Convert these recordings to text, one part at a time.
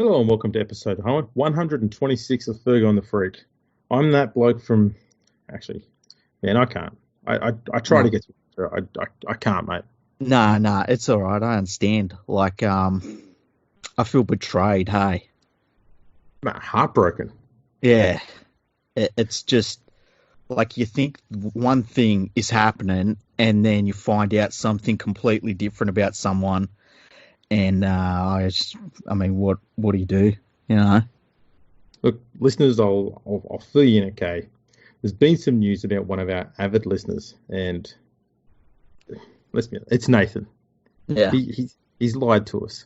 Hello and welcome to episode 126 of Ferg on the Freak. I'm that bloke from. Actually, man, I can't. I try No, to get through it. I can't, mate. nah, it's all right. I understand. I feel betrayed. Hey, Man, heartbroken. yeah, it's just like you think one thing is happening, and then you find out something completely different about someone, and I mean, what do you do? You know? Look, listeners, I'll fill you in, okay? There's been some news about one of our avid listeners, and let's be honest, it's Nathan. Yeah, He's lied to us.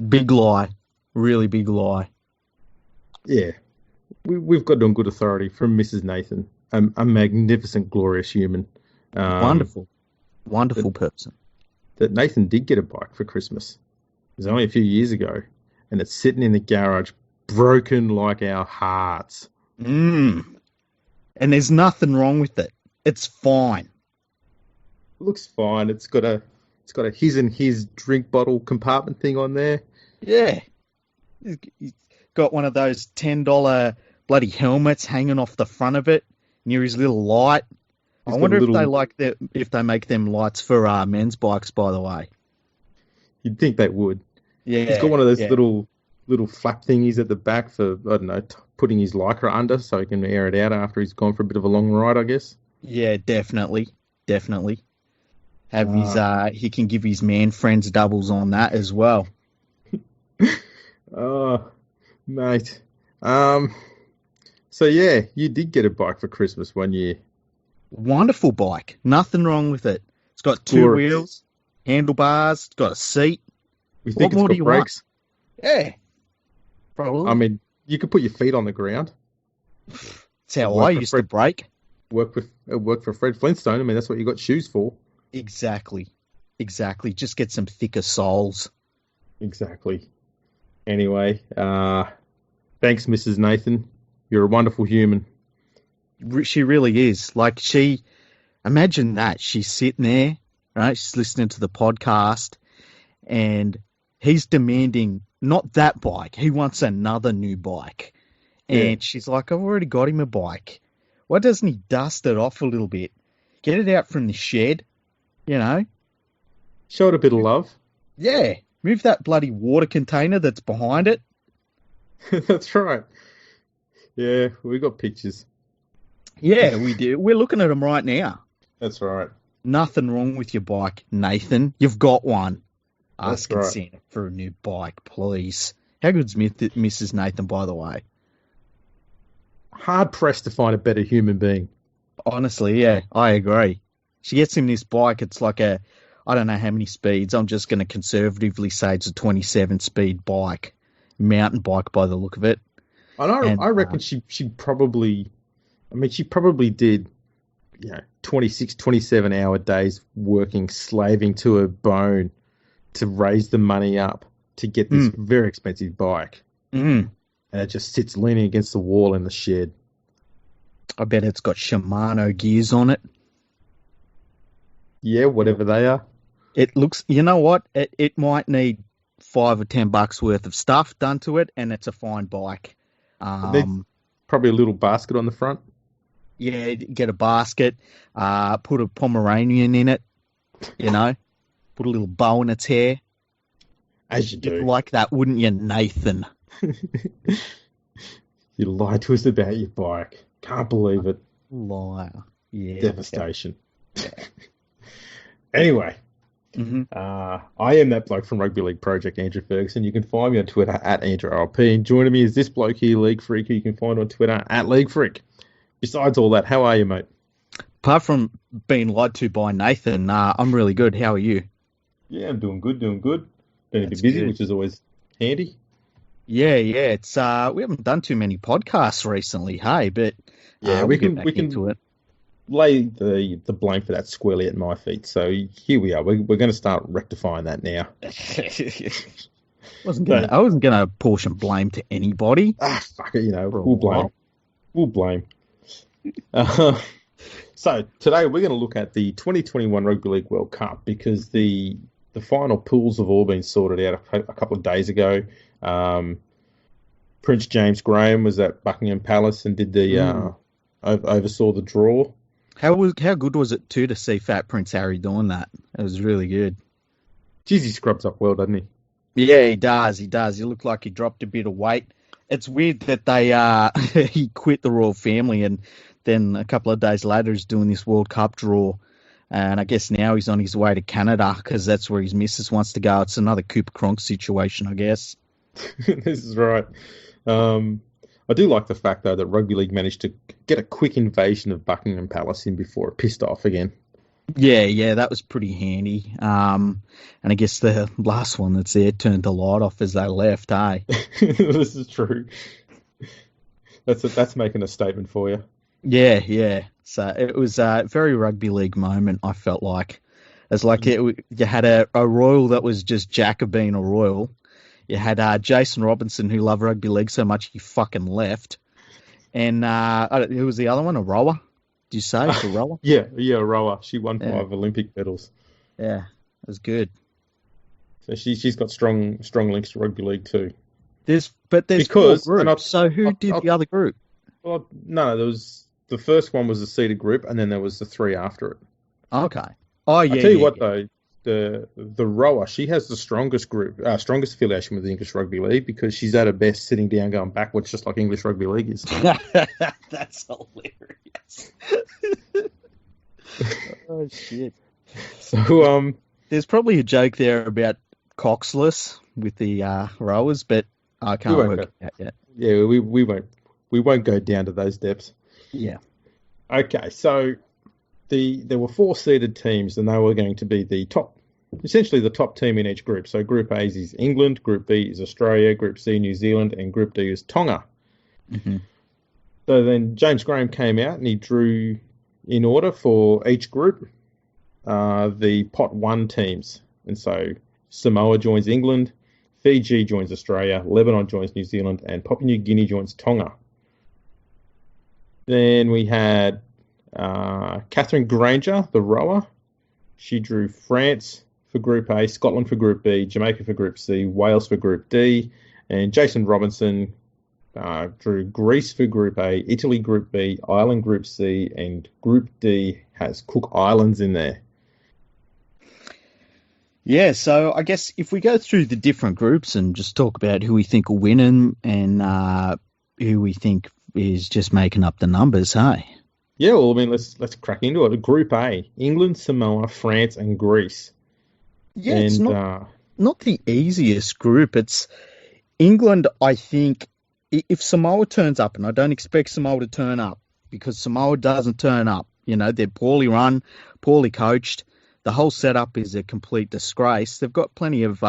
big lie, really big lie. Yeah, we've got it on good authority from Mrs. Nathan, a magnificent, glorious human. Um, Wonderful, that wonderful person. that Nathan did get a bike for Christmas. It was only a few years ago, and it's sitting in the garage, broken like our hearts. Mm. And there's nothing wrong with it. It's fine. It looks fine. It's got a his and his drink bottle compartment thing on there. Yeah. He's got one of those $10 bloody helmets hanging off the front of it near his little light. I He's got a wonder if they little. like if they make them lights for men's bikes, by the way. You'd think they would. He's got Yeah, one of those yeah, little flap thingies at the back for I don't know, putting his lycra under so he can air it out after he's gone for a bit of a long ride, I guess. yeah, definitely, definitely. Have his Uh, he can give his man friends doubles on that as well. oh, mate. Um. So yeah, you did get a bike for Christmas one year. Wonderful bike, nothing wrong with it. It's got two Glorious. wheels, handlebars, it's got a seat. We What think it's more do got you want? brakes. Yeah, I probably. mean, you could put your feet on the ground. That's how I Work for used to Fred. brake. Work for Fred Flintstone. I mean, that's what you got shoes for. Exactly. Exactly. Just get some thicker soles. Exactly. Anyway, thanks, Mrs. Nathan. You're a wonderful human. She really is. Imagine that. She's sitting there, right? She's listening to the podcast and he's demanding not that bike. He wants another new bike. Yeah. And she's like, I've already got him a bike. Why doesn't he dust it off a little bit? Get it out from the shed, you know? Show it a bit of love. Yeah. Move that bloody water container that's behind it. That's right. Yeah, we got pictures. Yeah, we do. We're looking at them right now. That's right. Nothing wrong with your bike, Nathan. You've got one. That's Asking right. Santa for a new bike, please. How good's Mrs. Nathan, by the way? Hard pressed to find a better human being. Honestly, yeah, I agree. She gets him this bike. It's like I don't know how many speeds. I'm just going to conservatively say it's a 27 speed bike, mountain bike by the look of it. And And I reckon she probably, I mean, she probably did, 26, 27 hour days working, slaving to her bone to raise the money up to get this mm, very expensive bike. mm, And it just sits leaning against the wall in the shed. I bet it's got Shimano gears on it. Yeah, whatever they are. It looks, you know what? It might need $5 or $10 worth of stuff done to it, and it's a fine bike. There's probably a little basket on the front. Yeah, get a basket, put a Pomeranian in it, you know, put a little bow in its hair. As you You'd do. like that, wouldn't you, Nathan? You lied to us about your bike. Can't believe it. Liar. Yeah. Devastation. Anyway, Hmm. I am that bloke from Rugby League Project, Andrew Ferguson. You can find me on Twitter at AndrewRP. And joining me is this bloke here, League Freak, who you can find on Twitter at League Freak. Besides all that, how are you, mate? Apart from being lied to by Nathan, I'm really good. How are you? Yeah, I'm doing good, doing good. Been a bit That's busy, good. which is always handy. Yeah. It's we haven't done too many podcasts recently, hey, but Yeah, we'll get back we can into it. lay the blame for that squarely at my feet. So here we are. We're going to start rectifying that now. But I wasn't gonna portion blame to anybody fuck it, for a we'll blame. while. We'll blame. Uh, so today we're going to look at the 2021 Rugby League World Cup because the the final pools have all been sorted out a couple of days ago. Prince James Graham was at Buckingham Palace and did the oversaw the draw. How good was it too to see Fat Prince Harry doing that? It was really good. Jeez, he scrubs up well, doesn't he? Yeah, he does. He does. He looked like he dropped a bit of weight. It's weird that he quit the royal family and then a couple of days later he's doing this World Cup draw. And I guess now he's on his way to Canada because that's where his missus wants to go. It's another Cooper Cronk situation, I guess. This is right. I do like the fact, though, that Rugby League managed to get a quick invasion of Buckingham Palace in before it pissed off again. Yeah, that was pretty handy. And I guess the last one that's there turned the light off as they left, eh? This is true. That's making a statement for you. Yeah. So it was a very Rugby League moment, I felt like. It's like you had a royal that was just Jack of being a royal. You had Jason Robinson, who loved Rugby League so much he fucking left. And who was the other one? A rower? Did you say it's a rower? Yeah, a rower. She won 5 Olympic medals. Yeah, it was good. So she's got strong links to Rugby League too. There's 4 groups. So who did the other group? Well, no, there was the first one was the seeded group, and then there was the 3 after it. Okay. Oh yeah. I tell you what though, the rower, she has the strongest affiliation with the English Rugby League because she's at her best sitting down, going backwards, just like English Rugby League is. That's hilarious. Oh shit. So there's probably a joke there about coxless with the rowers, but I can't work it out yet. Yeah, we won't go down to those depths. Yeah. Okay, so there were 4 seeded teams, and they were going to be essentially the top team in each group. So Group A is England, Group B is Australia, Group C New Zealand, and Group D is Tonga. Mm-hmm. So then James Graham came out and he drew in order for each group the pot 1 teams. And so Samoa joins England, Fiji joins Australia, Lebanon joins New Zealand, and Papua New Guinea joins Tonga. Then we had Catherine Granger, the rower. She drew France for Group A, Scotland for Group B, Jamaica for Group C, Wales for Group D, and Jason Robinson drew Greece for Group A, Italy Group B, Ireland Group C, and Group D has Cook Islands in there. Yeah, so I guess if we go through the different groups and just talk about who we think will win them and who we think is just making up the numbers, hey? Yeah, well, I mean, let's crack into it. Group A: England, Samoa, France, and Greece. Yeah, and it's not the easiest group. It's England. I think if Samoa turns up, and I don't expect Samoa to turn up because Samoa doesn't turn up. They're poorly run, poorly coached. The whole setup is a complete disgrace. They've got plenty of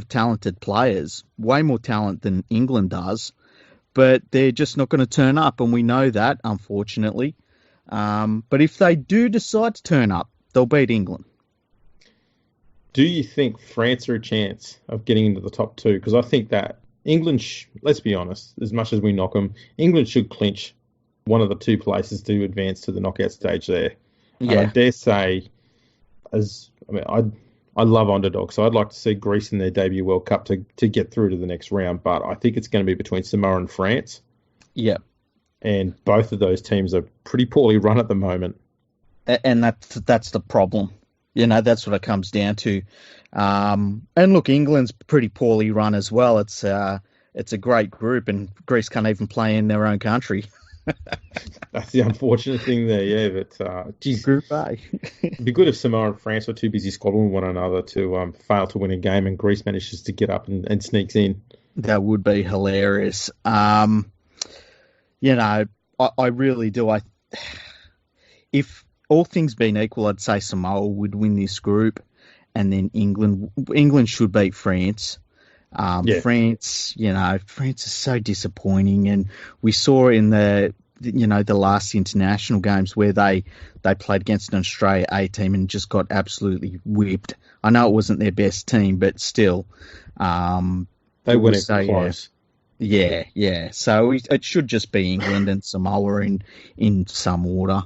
talented players, way more talent than England does. But they're just not going to turn up, and we know that, unfortunately. But if they do decide to turn up, they'll beat England. Do you think France are a chance of getting into the top 2? Because I think that England, let's be honest, as much as we knock them, England should clinch one of the 2 places to advance to the knockout stage there. Yeah. I dare say, I love underdogs, so I'd like to see Greece in their debut World Cup to get through to the next round, but I think it's going to be between Samoa and France. Yeah. And both of those teams are pretty poorly run at the moment. And that's the problem. That's what it comes down to. And look, England's pretty poorly run as well. It's a great group, and Greece can't even play in their own country. That's the unfortunate thing there, yeah. But geez, Group A. It'd be good if Samoa and France were too busy squabbling with one another to fail to win a game, and Greece manages to get up and sneaks in. That would be hilarious. I really do. If all things being equal, I'd say Samoa would win this group, and then England should beat France. France, France is so disappointing, and we saw in the last international games where they played against an Australia A team and just got absolutely whipped. I know it wasn't their best team, but still, they weren't close. Yeah. So it should just be England and Samoa in some order.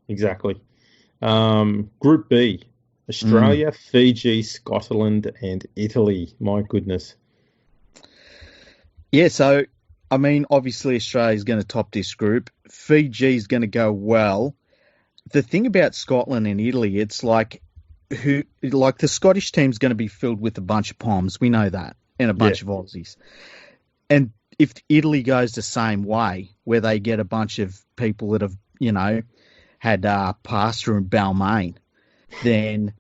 Exactly. Group B. Australia, Fiji, Scotland, and Italy. My goodness. Yeah, so, I mean, obviously Australia's going to top this group. Fiji's going to go well. The thing about Scotland and Italy, it's like the Scottish team's going to be filled with a bunch of Poms. We know that, and a bunch of Aussies. And if Italy goes the same way, where they get a bunch of people that have, had pasta and Balmain, then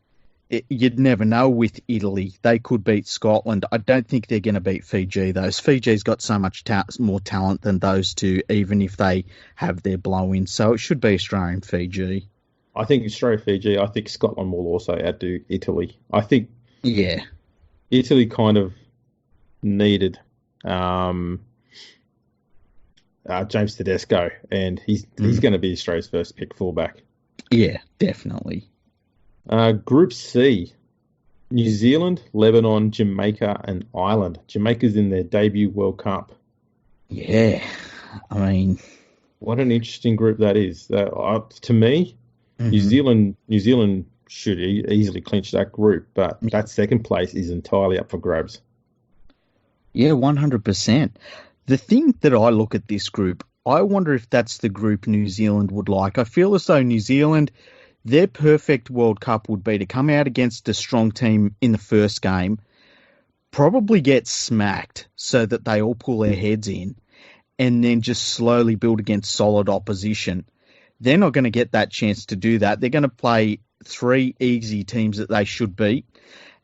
you'd never know with Italy. They could beat Scotland. I don't think they're going to beat Fiji, though. Fiji's got so much more talent than those two, even if they have their blow-in. So it should be Australia and Fiji. I think Australia, Fiji. I think Scotland will also outdo Italy. I think Italy kind of needed James Tedesco, and he's going to be Australia's first pick fullback. Yeah, definitely. Group C, New Zealand, Lebanon, Jamaica, and Ireland. Jamaica's in their debut World Cup. Yeah, I mean, what an interesting group that is. To me, New Zealand should easily clinch that group, but that second place is entirely up for grabs. Yeah, 100%. The thing that I look at this group, I wonder if that's the group New Zealand would like. I feel as though New Zealand, their perfect World Cup would be to come out against a strong team in the first game, probably get smacked so that they all pull their heads in, and then just slowly build against solid opposition. They're not going to get that chance to do that. They're going to play 3 easy teams that they should beat,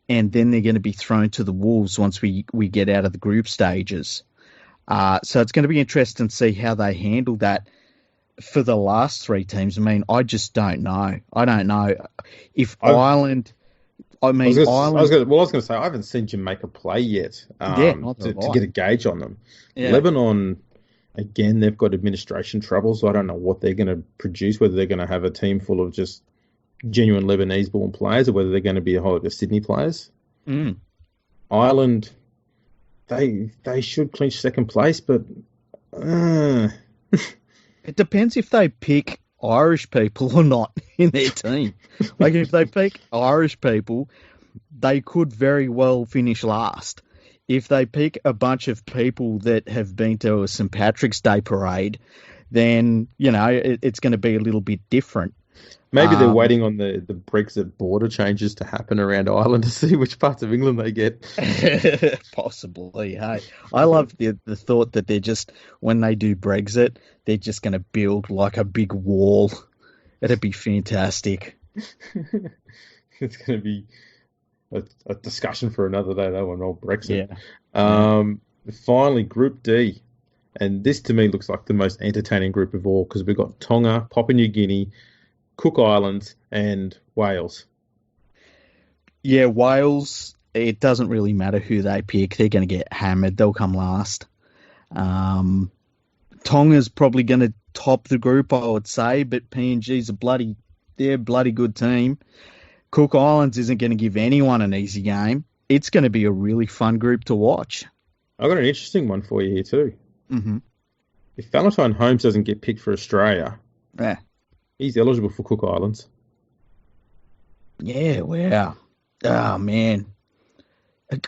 and then they're going to be thrown to the wolves once we get out of the group stages. So it's going to be interesting to see how they handle that for the last 3 teams. I mean, I just don't know. I don't know if Ireland. I mean, Ireland. I was going to say I haven't seen Jamaica play yet. To get a gauge on them. Yeah. Lebanon, again, they've got administration troubles, so I don't know what they're going to produce. Whether they're going to have a team full of just genuine Lebanese-born players, or whether they're going to be a whole lot of Sydney players. Ireland, they should clinch second place, but it depends if they pick Irish people or not in their team. Like, if they pick Irish people, they could very well finish last. If they pick a bunch of people that have been to a St. Patrick's Day parade, then, it's going to be a little bit different. Maybe they're waiting on the Brexit border changes to happen around Ireland to see which parts of England they get. Possibly, hey. I love the thought that they're just, when they do Brexit, they're just going to build like a big wall. It'd be fantastic. It's going to be a discussion for another day, though, on old Brexit. Yeah. Finally, Group D. And this, to me, looks like the most entertaining group of all, because we've got Tonga, Papua New Guinea, Cook Islands, and Wales. Yeah, Wales, it doesn't really matter who they pick. They're going to get hammered. They'll come last. Tonga's probably going to top the group, I would say, but PNG's they're a bloody good team. Cook Islands isn't going to give anyone an easy game. It's going to be a really fun group to watch. I've got an interesting one for you here too. If Valentine Holmes doesn't get picked for Australia, he's eligible for Cook Islands. Yeah, wow. Oh, man.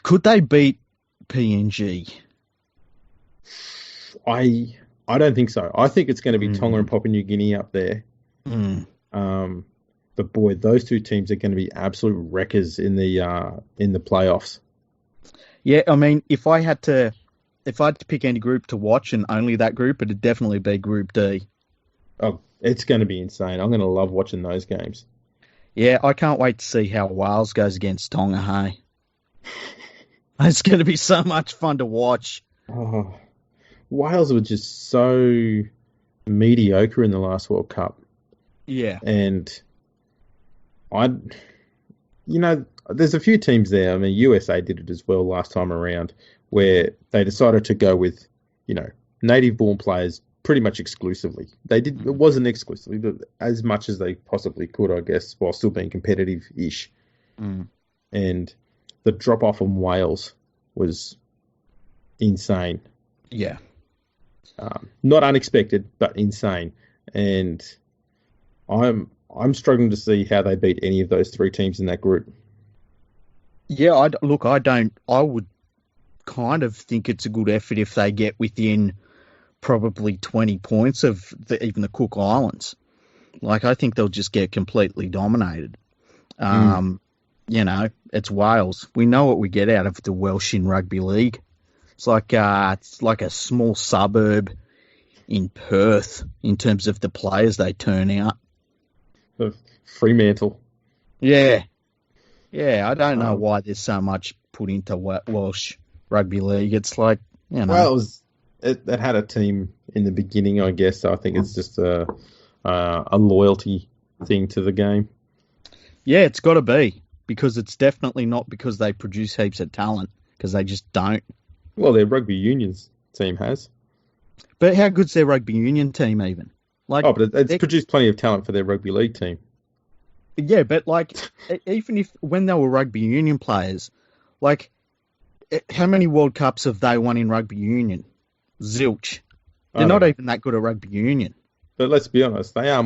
Could they beat PNG? I don't think so. I think it's going to be Tonga and Papua New Guinea up there. But boy, those two teams are going to be absolute wreckers in the playoffs. Yeah, I mean, if I had to pick any group to watch and only that group, it'd definitely be Group D. Oh, it's going to be insane. I'm going to love watching those games. Yeah, I can't wait to see how Wales goes against Tonga, hey? It's going to be so much fun to watch. Oh, Wales were just so mediocre in the last World Cup. Yeah. And there's a few teams there. I mean, USA did it as well last time around, where they decided to go with, native-born players pretty much exclusively. It wasn't exclusively, but as much as they possibly could, I guess, while still being competitive-ish. And the drop-off from Wales was insane. Yeah. Not unexpected, but insane. And I'm struggling to see how they beat any of those three teams in that group. Yeah, I would kind of think it's a good effort if they get within probably 20 points of even the Cook Islands. Like, I think they'll just get completely dominated. It's Wales. We know what we get out of the Welsh in Rugby League. It's like a small suburb in Perth in terms of the players they turn out. Fremantle. Yeah. I don't know why there's so much put into Welsh Rugby League. It's like, Well, it had a team in the beginning, I guess. So I think it's just a loyalty thing to the game. Yeah, it's got to be, because it's definitely not because they produce heaps of talent, because they just don't. Well, their rugby union's team has. But how good's their rugby union team even? Like, but it's produced plenty of talent for their rugby league team. Yeah, but like, even if when they were rugby union players, like, how many World Cups have they won in rugby union? Zilch. They're not even that good at rugby union. But let's be honest, they are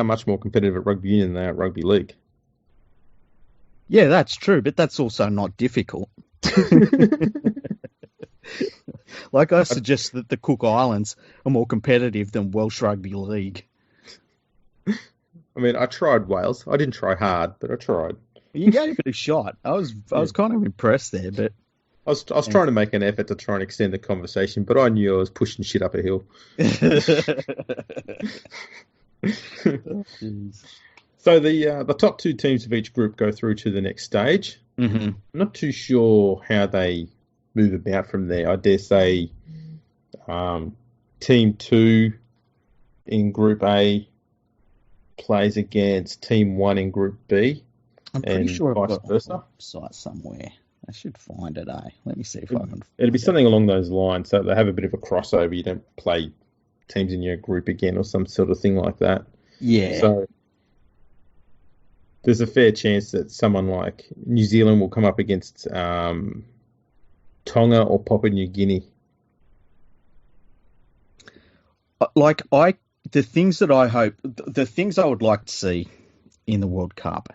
much more competitive at rugby union than they are at rugby league. Yeah, that's true, but that's also not difficult. Like, I suggest that the Cook Islands are more competitive than Welsh Rugby League. I mean, I tried Wales. I didn't try hard, but I tried. You gave it a shot. I was kind of impressed there, but I was trying to make an effort to try and extend the conversation, but I knew I was pushing shit up a hill. So the top two teams of each group go through to the next stage. Mm-hmm. I'm not too sure how they move about from there. I dare say Team 2 in Group A plays against Team 1 in Group B. I'm pretty sure I've got versa. a website somewhere. I should find it, eh? Let me see if I can. It'll be something along those lines, so they have a bit of a crossover. You don't play teams in your group again or some sort of thing like that. Yeah. So there's a fair chance that someone like New Zealand will come up against Tonga or Papua New Guinea. The things that I hope, the things I would like to see in the World Cup,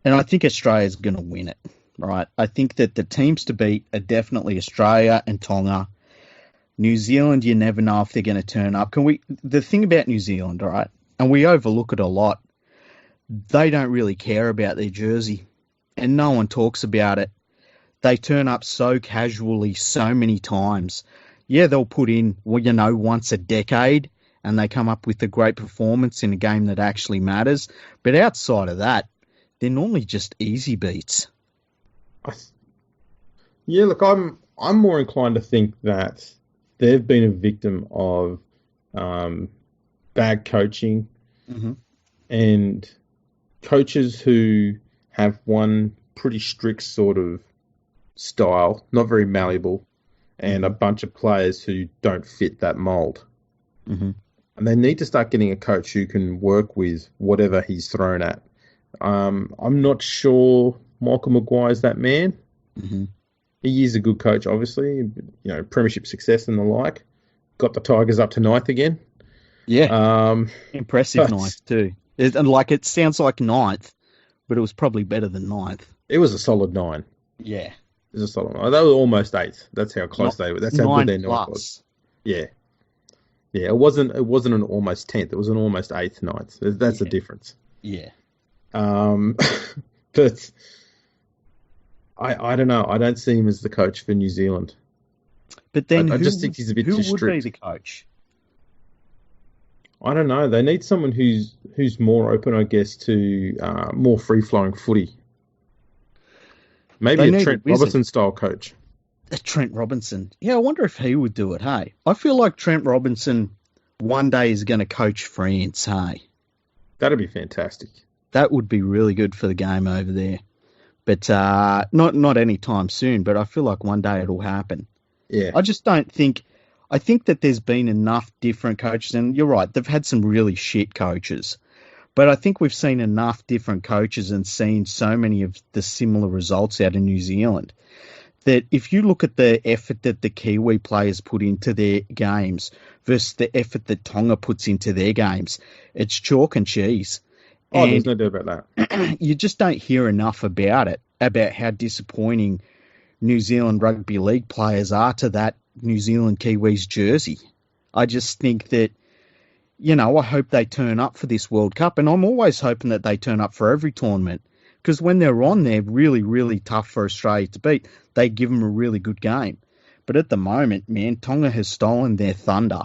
and I think Australia's going to win it, right? I think that the teams to beat are definitely Australia and Tonga. New Zealand, you never know if they're going to turn up. The thing about New Zealand, right, and we overlook it a lot, they don't really care about their jersey, and no one talks about it. They turn up so casually so many times. Yeah, they'll put in, once a decade, and they come up with a great performance in a game that actually matters. But outside of that, they're normally just easy beats. Yeah, look, I'm more inclined to think that they've been a victim of bad coaching and coaches who have one pretty strict sort of style, not very malleable, and a bunch of players who don't fit that mold. Mm-hmm. And they need to start getting a coach who can work with whatever he's thrown at. I'm not sure Michael Maguire's that man. Mm-hmm. He is a good coach, obviously. Premiership success and the like. Got the Tigers up to ninth again. Yeah. Impressive ninth too. It sounds like ninth, but it was probably better than ninth. It was a solid 9. Yeah. It was a solid 9. They were almost 8th. That's how close they were. That's how good their 9th was. Yeah. Yeah, it wasn't an almost 10th. It was an almost 8th, 9th. That's the difference. Yeah. But I don't know. I don't see him as the coach for New Zealand. But then I just think he's a bit too strict. Who would be the coach? I don't know. They need someone who's more open, I guess, to more free-flowing footy. Maybe a Trent Robinson-style coach. A Trent Robinson. Yeah, I wonder if he would do it, hey? I feel like Trent Robinson one day is going to coach France, hey? That'd be fantastic. That would be really good for the game over there. But not anytime soon, but I feel like one day it'll happen. Yeah. I just don't think... I think that there's been enough different coaches, and you're right, they've had some really shit coaches. But I think we've seen enough different coaches and seen so many of the similar results out of New Zealand that if you look at the effort that the Kiwi players put into their games versus the effort that Tonga puts into their games, it's chalk and cheese. Oh, there's And no doubt about that. you just don't hear enough about it, about how disappointing New Zealand Rugby League players are to that New Zealand Kiwis jersey. I just think that, I hope they turn up for this World Cup, and I'm always hoping that they turn up for every tournament, because when they're on, they're really, really tough for Australia to beat. They give them a really good game. But at the moment, man, Tonga has stolen their thunder.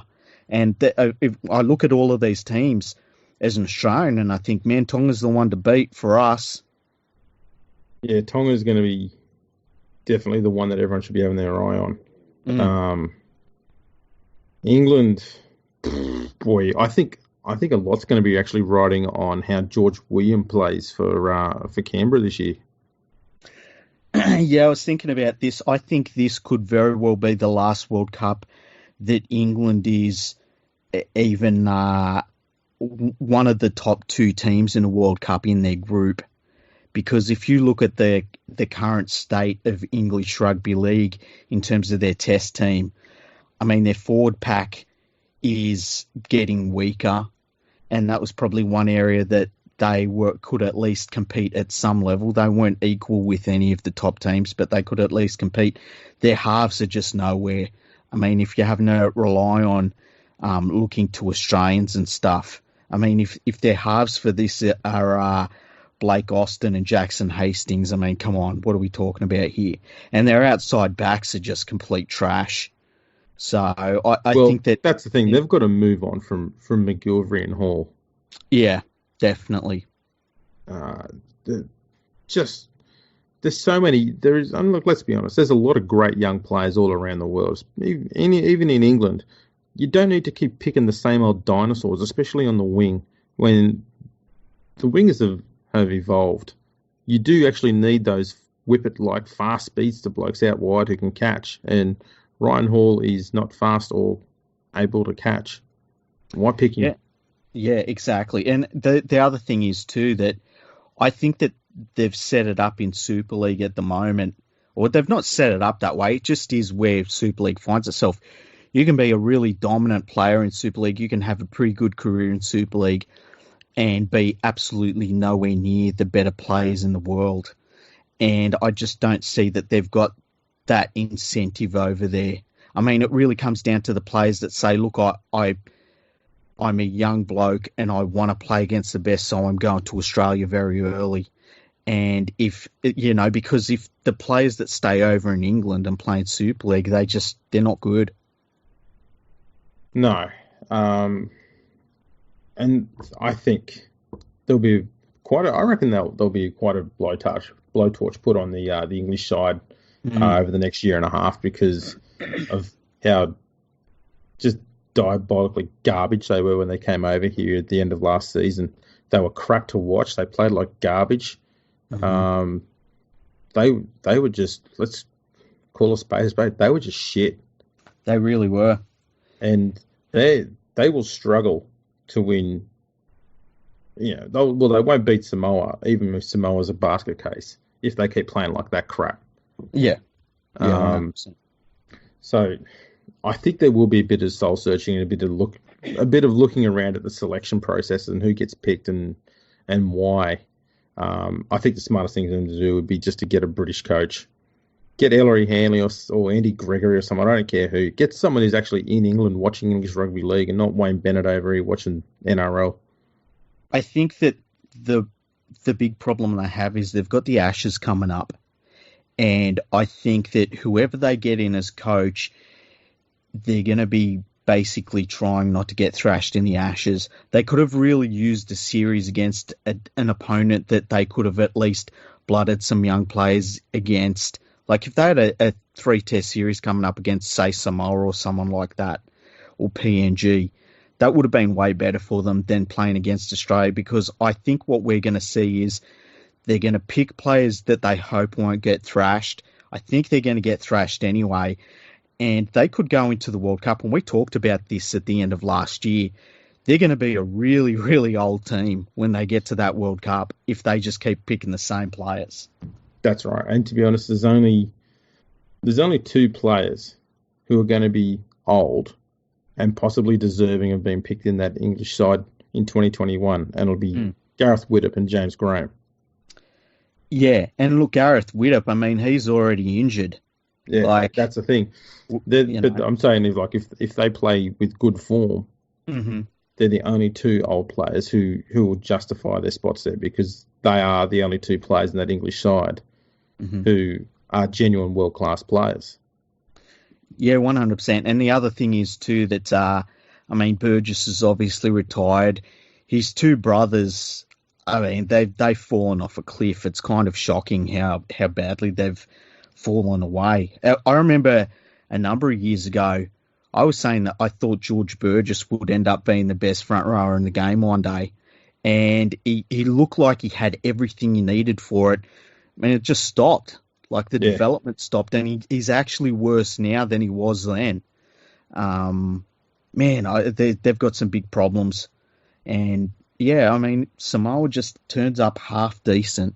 And if I look at all of these teams as an Australian, and I think, man, Tonga's the one to beat for us. Yeah, Tonga's going to be definitely the one that everyone should be having their eye on. England, boy, I think a lot's going to be actually riding on how George William plays for Canberra this year. Yeah, I was thinking about this. I think this could very well be the last World Cup that England is even one of the top two teams in a World Cup in their group. Because if you look at the current state of English Rugby League in terms of their test team, I mean, their forward pack is getting weaker, and that was probably one area that they could at least compete at some level. They weren't equal with any of the top teams, but they could at least compete. Their halves are just nowhere. I mean, if you have to rely on looking to Australians and stuff, I mean, if their halves for this are Blake Austin and Jackson Hastings, I mean, come on, what are we talking about here? And their outside backs are just complete trash. So I think that's the thing. They've got to move on from McGilvery and Hall. Yeah, definitely. There's so many. Look, let's be honest. There's a lot of great young players all around the world. Even in England, you don't need to keep picking the same old dinosaurs, especially on the wing. When the wingers have evolved, you do actually need those whippet-like fast speedster blokes out wide who can catch. And Ryan Hall is not fast or able to catch. Why pick him? Yeah, exactly. And the other thing is, too, that I think that they've set it up in Super League at the moment, or they've not set it up that way. It just is where Super League finds itself. You can be a really dominant player in Super League. You can have a pretty good career in Super League and be absolutely nowhere near the better players in the world. And I just don't see that they've got that incentive over there. I mean, it really comes down to the players that say, look, I'm a young bloke and I want to play against the best, so I'm going to Australia very early. And because if the players that stay over in England and play in Super League, they're not good. No. And I think there'll be I reckon there'll be quite a blowtorch put on the English side over the next year and a half because of how just diabolically garbage they were when they came over here at the end of last season. They were crap to watch. They played like garbage. They were just, let's call a spade a spade. They were just shit. They really were. And they will struggle to win. They won't beat Samoa, even if Samoa's a basket case, if they keep playing like that crap. Yeah. So I think there will be a bit of soul searching and a bit of looking around at the selection process and who gets picked and why. I think the smartest thing for them to do would be just to get a British coach, get Ellery Hanley or Andy Gregory or someone. I don't care who. Get someone who's actually in England watching English Rugby League and not Wayne Bennett over here watching NRL. I think that the big problem they have is they've got the Ashes coming up, and I think that whoever they get in as coach, they're going to be basically trying not to get thrashed in the Ashes. They could have really used a series against an opponent that they could have at least blooded some young players against. Like if they had a 3-test series coming up against, say, Samoa or someone like that, or PNG, that would have been way better for them than playing against Australia, because I think what we're going to see is they're going to pick players that they hope won't get thrashed. I think they're going to get thrashed anyway, and they could go into the World Cup, and we talked about this at the end of last year. They're going to be a really, really old team when they get to that World Cup if they just keep picking the same players. That's right. And to be honest, there's only 2 players who are going to be old and possibly deserving of being picked in that English side in 2021, and it'll be Gareth Widdop and James Graham. Yeah, and look, Gareth Widdop, I mean, he's already injured. Yeah, Like, that's the thing. you But know. I'm saying is like if they play with good form, Hmm. they're the only two old players who will justify their spots there because they are the only two players in that English side Hmm. who are genuine world class players. Yeah, 100%. And the other thing is too that I mean, Burgess is obviously retired. His two brothers, I mean, they've fallen off a cliff. It's kind of shocking how badly they've fallen away. I remember a number of years ago, I was saying that I thought George Burgess would end up being the best front rower in the game one day, and he looked like he had everything he needed for it. I mean, it just stopped. Like the Yeah. development stopped, and he's actually worse now than he was then. Man, they've got some big problems. And yeah, I mean, Samoa just turns up half decent.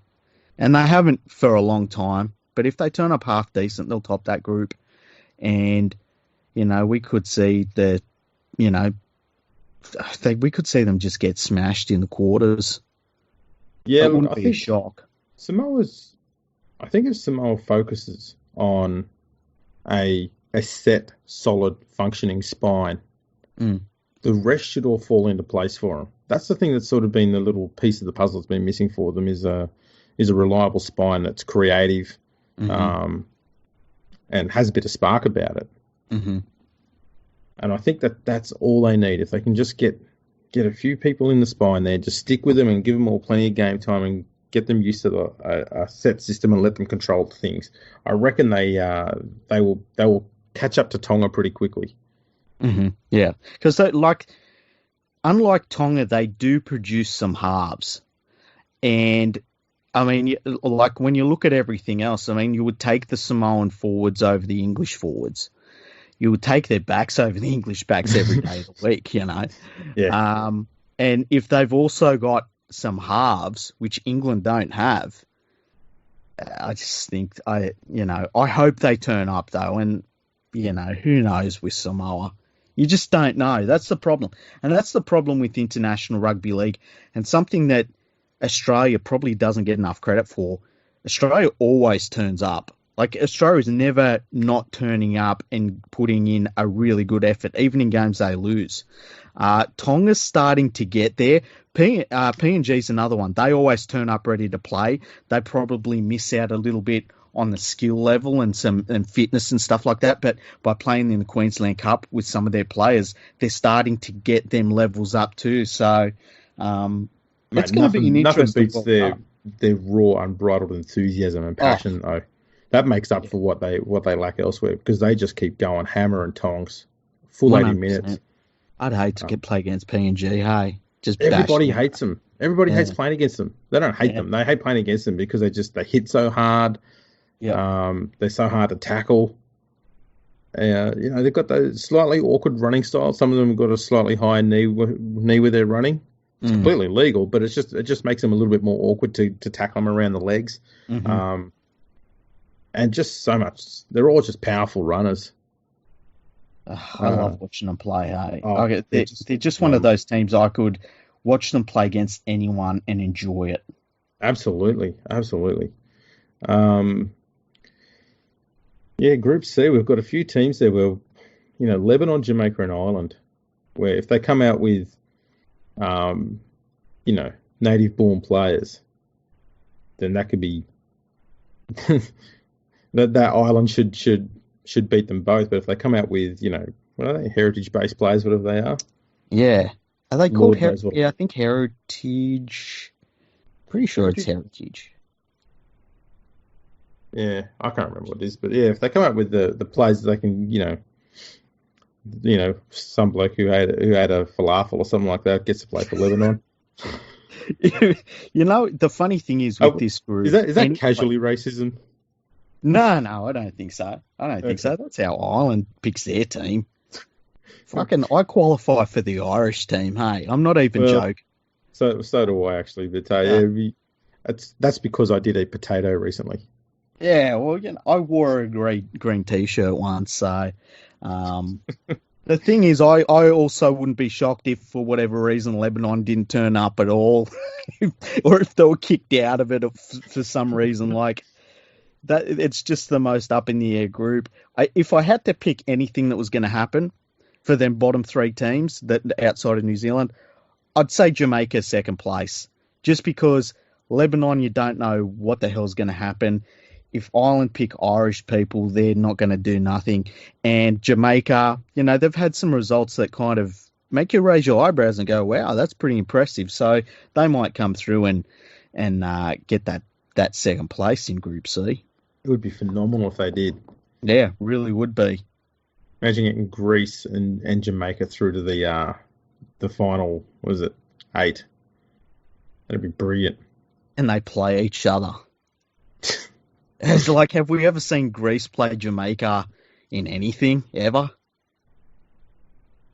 And they haven't for a long time. But if they turn up half decent, they'll top that group. And, we could see we could see them just get smashed in the quarters. Yeah, That look, wouldn't be a shock. I think if Samoa focuses on a set, solid, functioning spine, Mm. the rest should all fall into place for them. That's the thing that's sort of been the little piece of the puzzle that's been missing for them is a reliable spine that's creative, Mm-hmm. and has a bit of spark about it. Mm-hmm. And I think that's all they need. If they can just get a few people in the spine there, just stick with them and give them all plenty of game time and get them used to a set system and let them control things. I reckon they will catch up to Tonga pretty quickly. Mm-hmm. Yeah, because unlike Tonga, they do produce some halves, and I mean, like when you look at everything else, I mean, you would take the Samoan forwards over the English forwards. You would take their backs over the English backs every day of the week, Yeah. And if they've also got some halves, which England don't have, I just think I hope they turn up though, and who knows with Samoa. You just don't know. That's the problem. And that's the problem with International Rugby League, and something that Australia probably doesn't get enough credit for. Australia always turns up. Like, Australia is never not turning up and putting in a really good effort, even in games they lose. Tonga's starting to get there. PNG's another one. They always turn up ready to play. They probably miss out a little bit on the skill level and fitness and stuff like that. But by playing in the Queensland Cup with some of their players, they're starting to get them levels up too. So it's going to be an interesting. Nothing beats their raw, unbridled enthusiasm and passion, though. That makes up for what they lack elsewhere because they just keep going hammer and tongs, full 80 minutes. I'd hate to play against PNG. Hey, just everybody hates them. Everybody hates playing against them. They don't hate them. They hate playing against them because they hit so hard. Yeah. They're so hard to tackle. They've got those slightly awkward running styles. Some of them have got a slightly higher knee with their running. It's completely legal, but it just makes them a little bit more awkward to tackle them around the legs. Mm-hmm. And just so much. They're all just powerful runners. I love watching them play. Hey, they're just one of those teams I could watch them play against anyone and enjoy it. Absolutely. Group C, we've got a few teams there where, Lebanon, Jamaica, and Ireland, where if they come out with, native-born players, then that could be that island should beat them both. But if they come out with, what are they, heritage-based players, whatever they are? Yeah. Are they called Heritage? Yeah, I think Heritage. Pretty sure it's Heritage. Yeah, I can't remember what it is, but yeah, if they come up with the players that they can, some bloke who had a falafel or something like that gets to play for Lebanon. The funny thing is with this group, is that casually racism? No, I don't think so. That's how Ireland picks their team. I qualify for the Irish team. Hey, I'm not even joking. So do I actually, but that's because I did eat potato recently. Yeah, well, I wore a green T-shirt once, so The thing is, I also wouldn't be shocked if, for whatever reason, Lebanon didn't turn up at all, or if they were kicked out of it for some reason. Like that, it's just the most up in the air group. If I had to pick anything that was going to happen for them bottom three teams that outside of New Zealand, I'd say Jamaica second place, just because Lebanon, you don't know what the hell's going to happen. If Ireland pick Irish people, they're not going to do nothing. And Jamaica, they've had some results that kind of make you raise your eyebrows and go, wow, that's pretty impressive. So they might come through and get that second place in Group C. It would be phenomenal if they did. Yeah, really would be. Imagine getting Greece and Jamaica through to the final, what is it, 8? That'd be brilliant. And they play each other. It's like, have we ever seen Greece play Jamaica in anything, ever?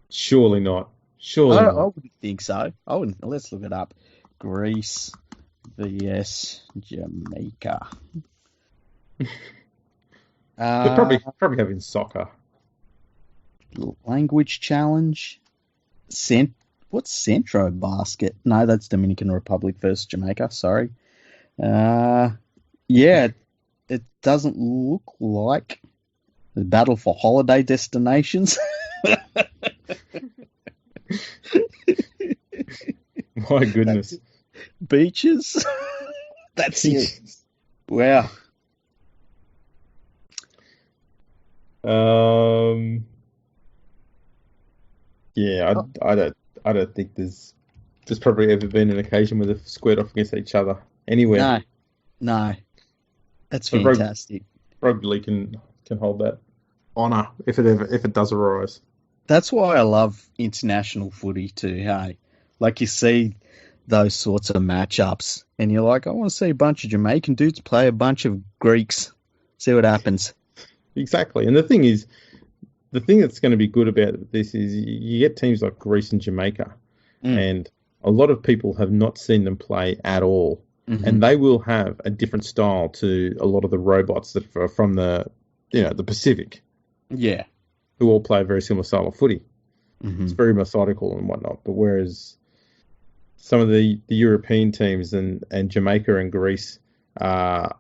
Surely not. Surely I not. wouldn't think so. I wouldn't. Let's look it up. Greece vs Jamaica. They're probably having soccer. Language challenge. What's Centro Basket? No, that's Dominican Republic versus Jamaica. Sorry. Yeah, it doesn't look like the battle for holiday destinations. My goodness. Beaches. That's it. Wow. Yeah, I don't think there's probably ever been an occasion where they've squared off against each other anywhere. No. That's So fantastic. Rugby League can hold that honour if it does arise. That's why I love international footy too, hey? Like, you see those sorts of matchups and you're like, I want to see a bunch of Jamaican dudes play a bunch of Greeks. See what happens. Exactly. And the thing that's going to be good about this is you get teams like Greece and Jamaica, and a lot of people have not seen them play at all. Mm-hmm. And they will have a different style to a lot of the robots that are from the Pacific. Yeah. Who all play a very similar style of footy. Mm-hmm. It's very methodical and whatnot. But whereas some of the European teams and Jamaica and Greece, they're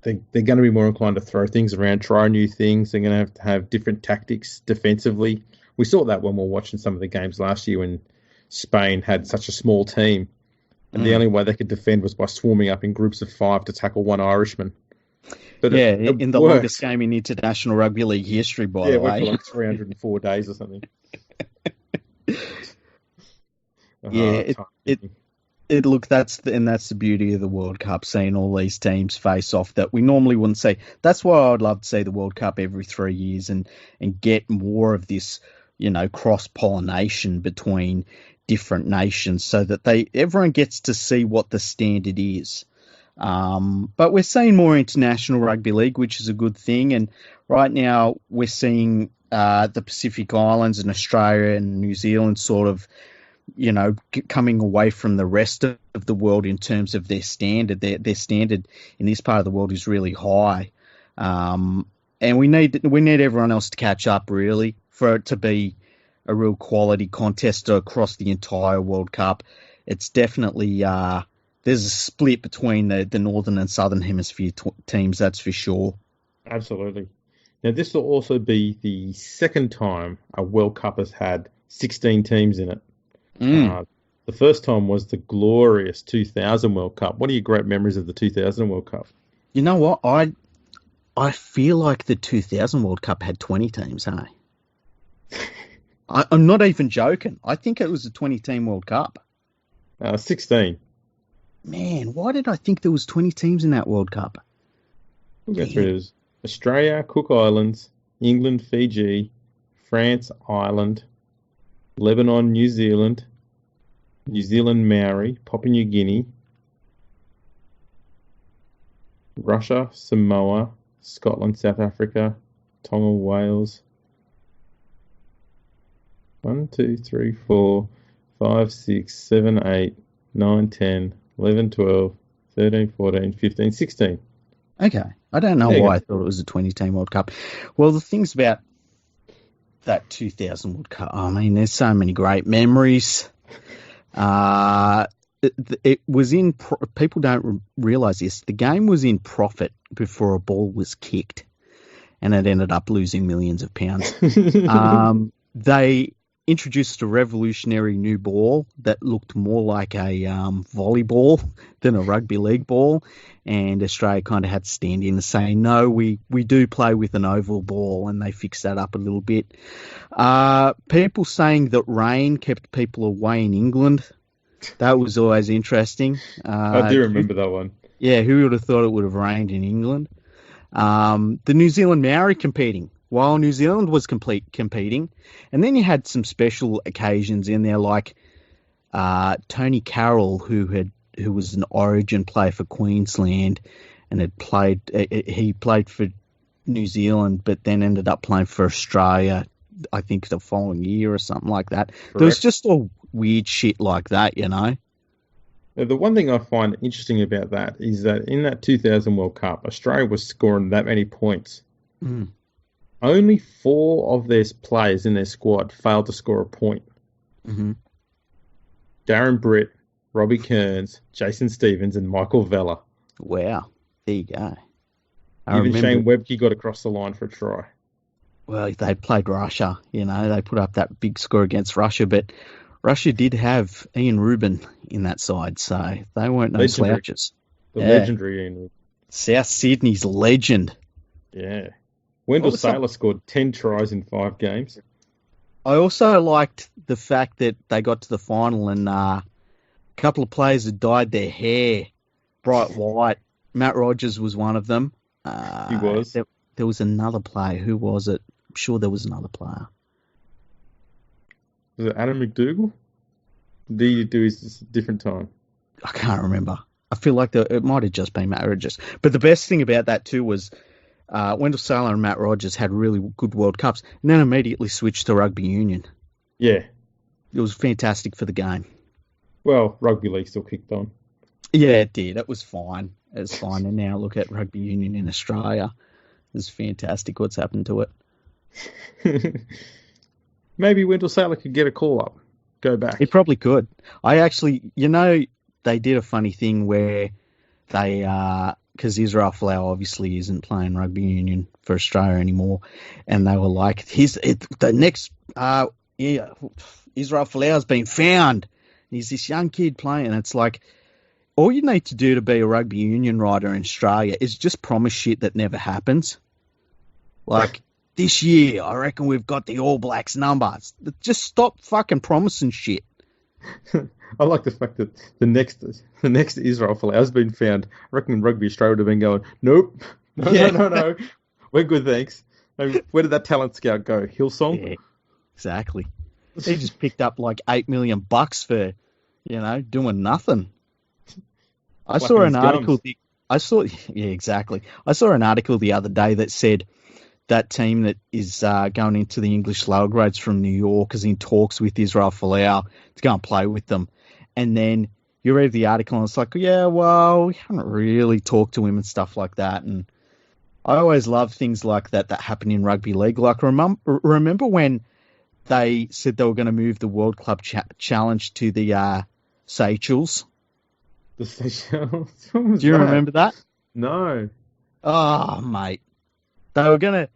going to be more inclined to throw things around, try new things. They're going to have different tactics defensively. We saw that when we were watching some of the games last year when Spain had such a small team. And the only way they could defend was by swarming up in groups of 5 to tackle one Irishman. But it in the longest game in international rugby league history, by the way. Yeah, it went for like 304 days or something. That's the beauty of the World Cup, seeing all these teams face off that we normally wouldn't see. That's why I'd love to see the World Cup every 3 years and get more of this, cross-pollination between different nations so that everyone gets to see what the standard is. But we're seeing more international rugby league, which is a good thing. And right now we're seeing the Pacific Islands and Australia and New Zealand sort of, coming away from the rest of the world in terms of their standard. Their standard in this part of the world is really high. And we need everyone else to catch up, really, for it to be a real quality contest across the entire World Cup. It's definitely there's a split between the northern and southern hemisphere teams, that's for sure. Absolutely. Now, this will also be the second time a World Cup has had 16 teams in it. The first time was the glorious 2000 World Cup. What are your great memories of the 2000 World Cup? You know what? I feel like the 2000 World Cup had 20 teams, hey? I'm not even joking. I think it was a 20-team World Cup. 16. Man, why did I think there was 20 teams in that World Cup? We'll go through this. Australia, Cook Islands, England, Fiji, France, Ireland, Lebanon, New Zealand, Maori, Papua New Guinea, Russia, Samoa, Scotland, South Africa, Tonga, Wales. 1, 2, 3, 4, 5, 6, 7, 8, 9, 10, 11, 12, 13, 14, 15, 16. Okay. I don't know why I thought it was a 20-team World Cup. Well, the things about that 2000 World Cup. I mean, there's so many great memories. It was in. People don't realise this. The game was in profit before a ball was kicked, and it ended up losing millions of pounds. They introduced a revolutionary new ball that looked more like a volleyball than a rugby league ball, and Australia kind of had to stand in and say, no, we do play with an oval ball, and they fixed that up a little bit. People saying that rain kept people away in England. That was always interesting. I do remember that one. Yeah, who would have thought it would have rained in England? The New Zealand Maori competing, while New Zealand was competing. And then you had some special occasions in there, like Tony Carroll, who was an Origin player for Queensland and he played for New Zealand, but then ended up playing for Australia, I think the following year or something like that. Correct. There was just all weird shit like that, you know. Now, the one thing I find interesting about that is that in that 2000 World Cup, Australia was scoring that many points. Mm. Only 4 of their players in their squad failed to score a point. Mm-hmm. Darren Britt, Robbie Kearns, Jason Stevens, and Michael Vella. Wow. There you go. Even Shane Webke got across the line for a try. Well, they played Russia, you know. They put up that big score against Russia, but Russia did have Ian Rubin in that side, so they weren't no slouches. Legendary Ian Rubin. South Sydney's legend. Yeah. Wendell Saylor scored 10 tries in 5 games. I also liked the fact that they got to the final and a couple of players had dyed their hair bright white. Matt Rogers was one of them. He was. There was another player. Who was it? I'm sure there was another player. Was it Adam McDougall? Did he do his different time? I can't remember. I feel like it might have just been Matt Rogers. But the best thing about that too was Wendell Saylor and Matt Rogers had really good World Cups and then immediately switched to rugby union. Yeah. It was fantastic for the game. Well, Rugby League still kicked on. Yeah, it did. It was fine. It was fine. And now look at rugby union in Australia. It's fantastic what's happened to it. Maybe Wendell Saylor could get a call up. Go back. He probably could. I actually, you know, they did a funny thing where they, because Israel Folau obviously isn't playing rugby union for Australia anymore, and they were like, the next, Israel Folau's been found. He's this young kid playing, and it's like, all you need to do to be a rugby union writer in Australia is just promise shit that never happens. Like, this year, I reckon we've got the All Blacks numbers. Just stop fucking promising shit. I like the fact that the next Israel Folau has been found. I reckon Rugby Australia would have been going, nope, no. We're good, thanks. Where did that talent scout go? Hillsong? Yeah, exactly. He just picked up like $8 million for, doing nothing. I saw an article. Yeah, exactly. I saw an article the other day that said that team that is going into the English lower grades from New York is in talks with Israel Folau to go and play with them. And then you read the article and it's like, yeah, well, we haven't really talked to him and stuff like that. And I always love things like that happen in rugby league. Like, remember when they said they were going to move the World Club Challenge to the Seychelles? The Seychelles? Do you remember that? No. Oh, mate. They were going to...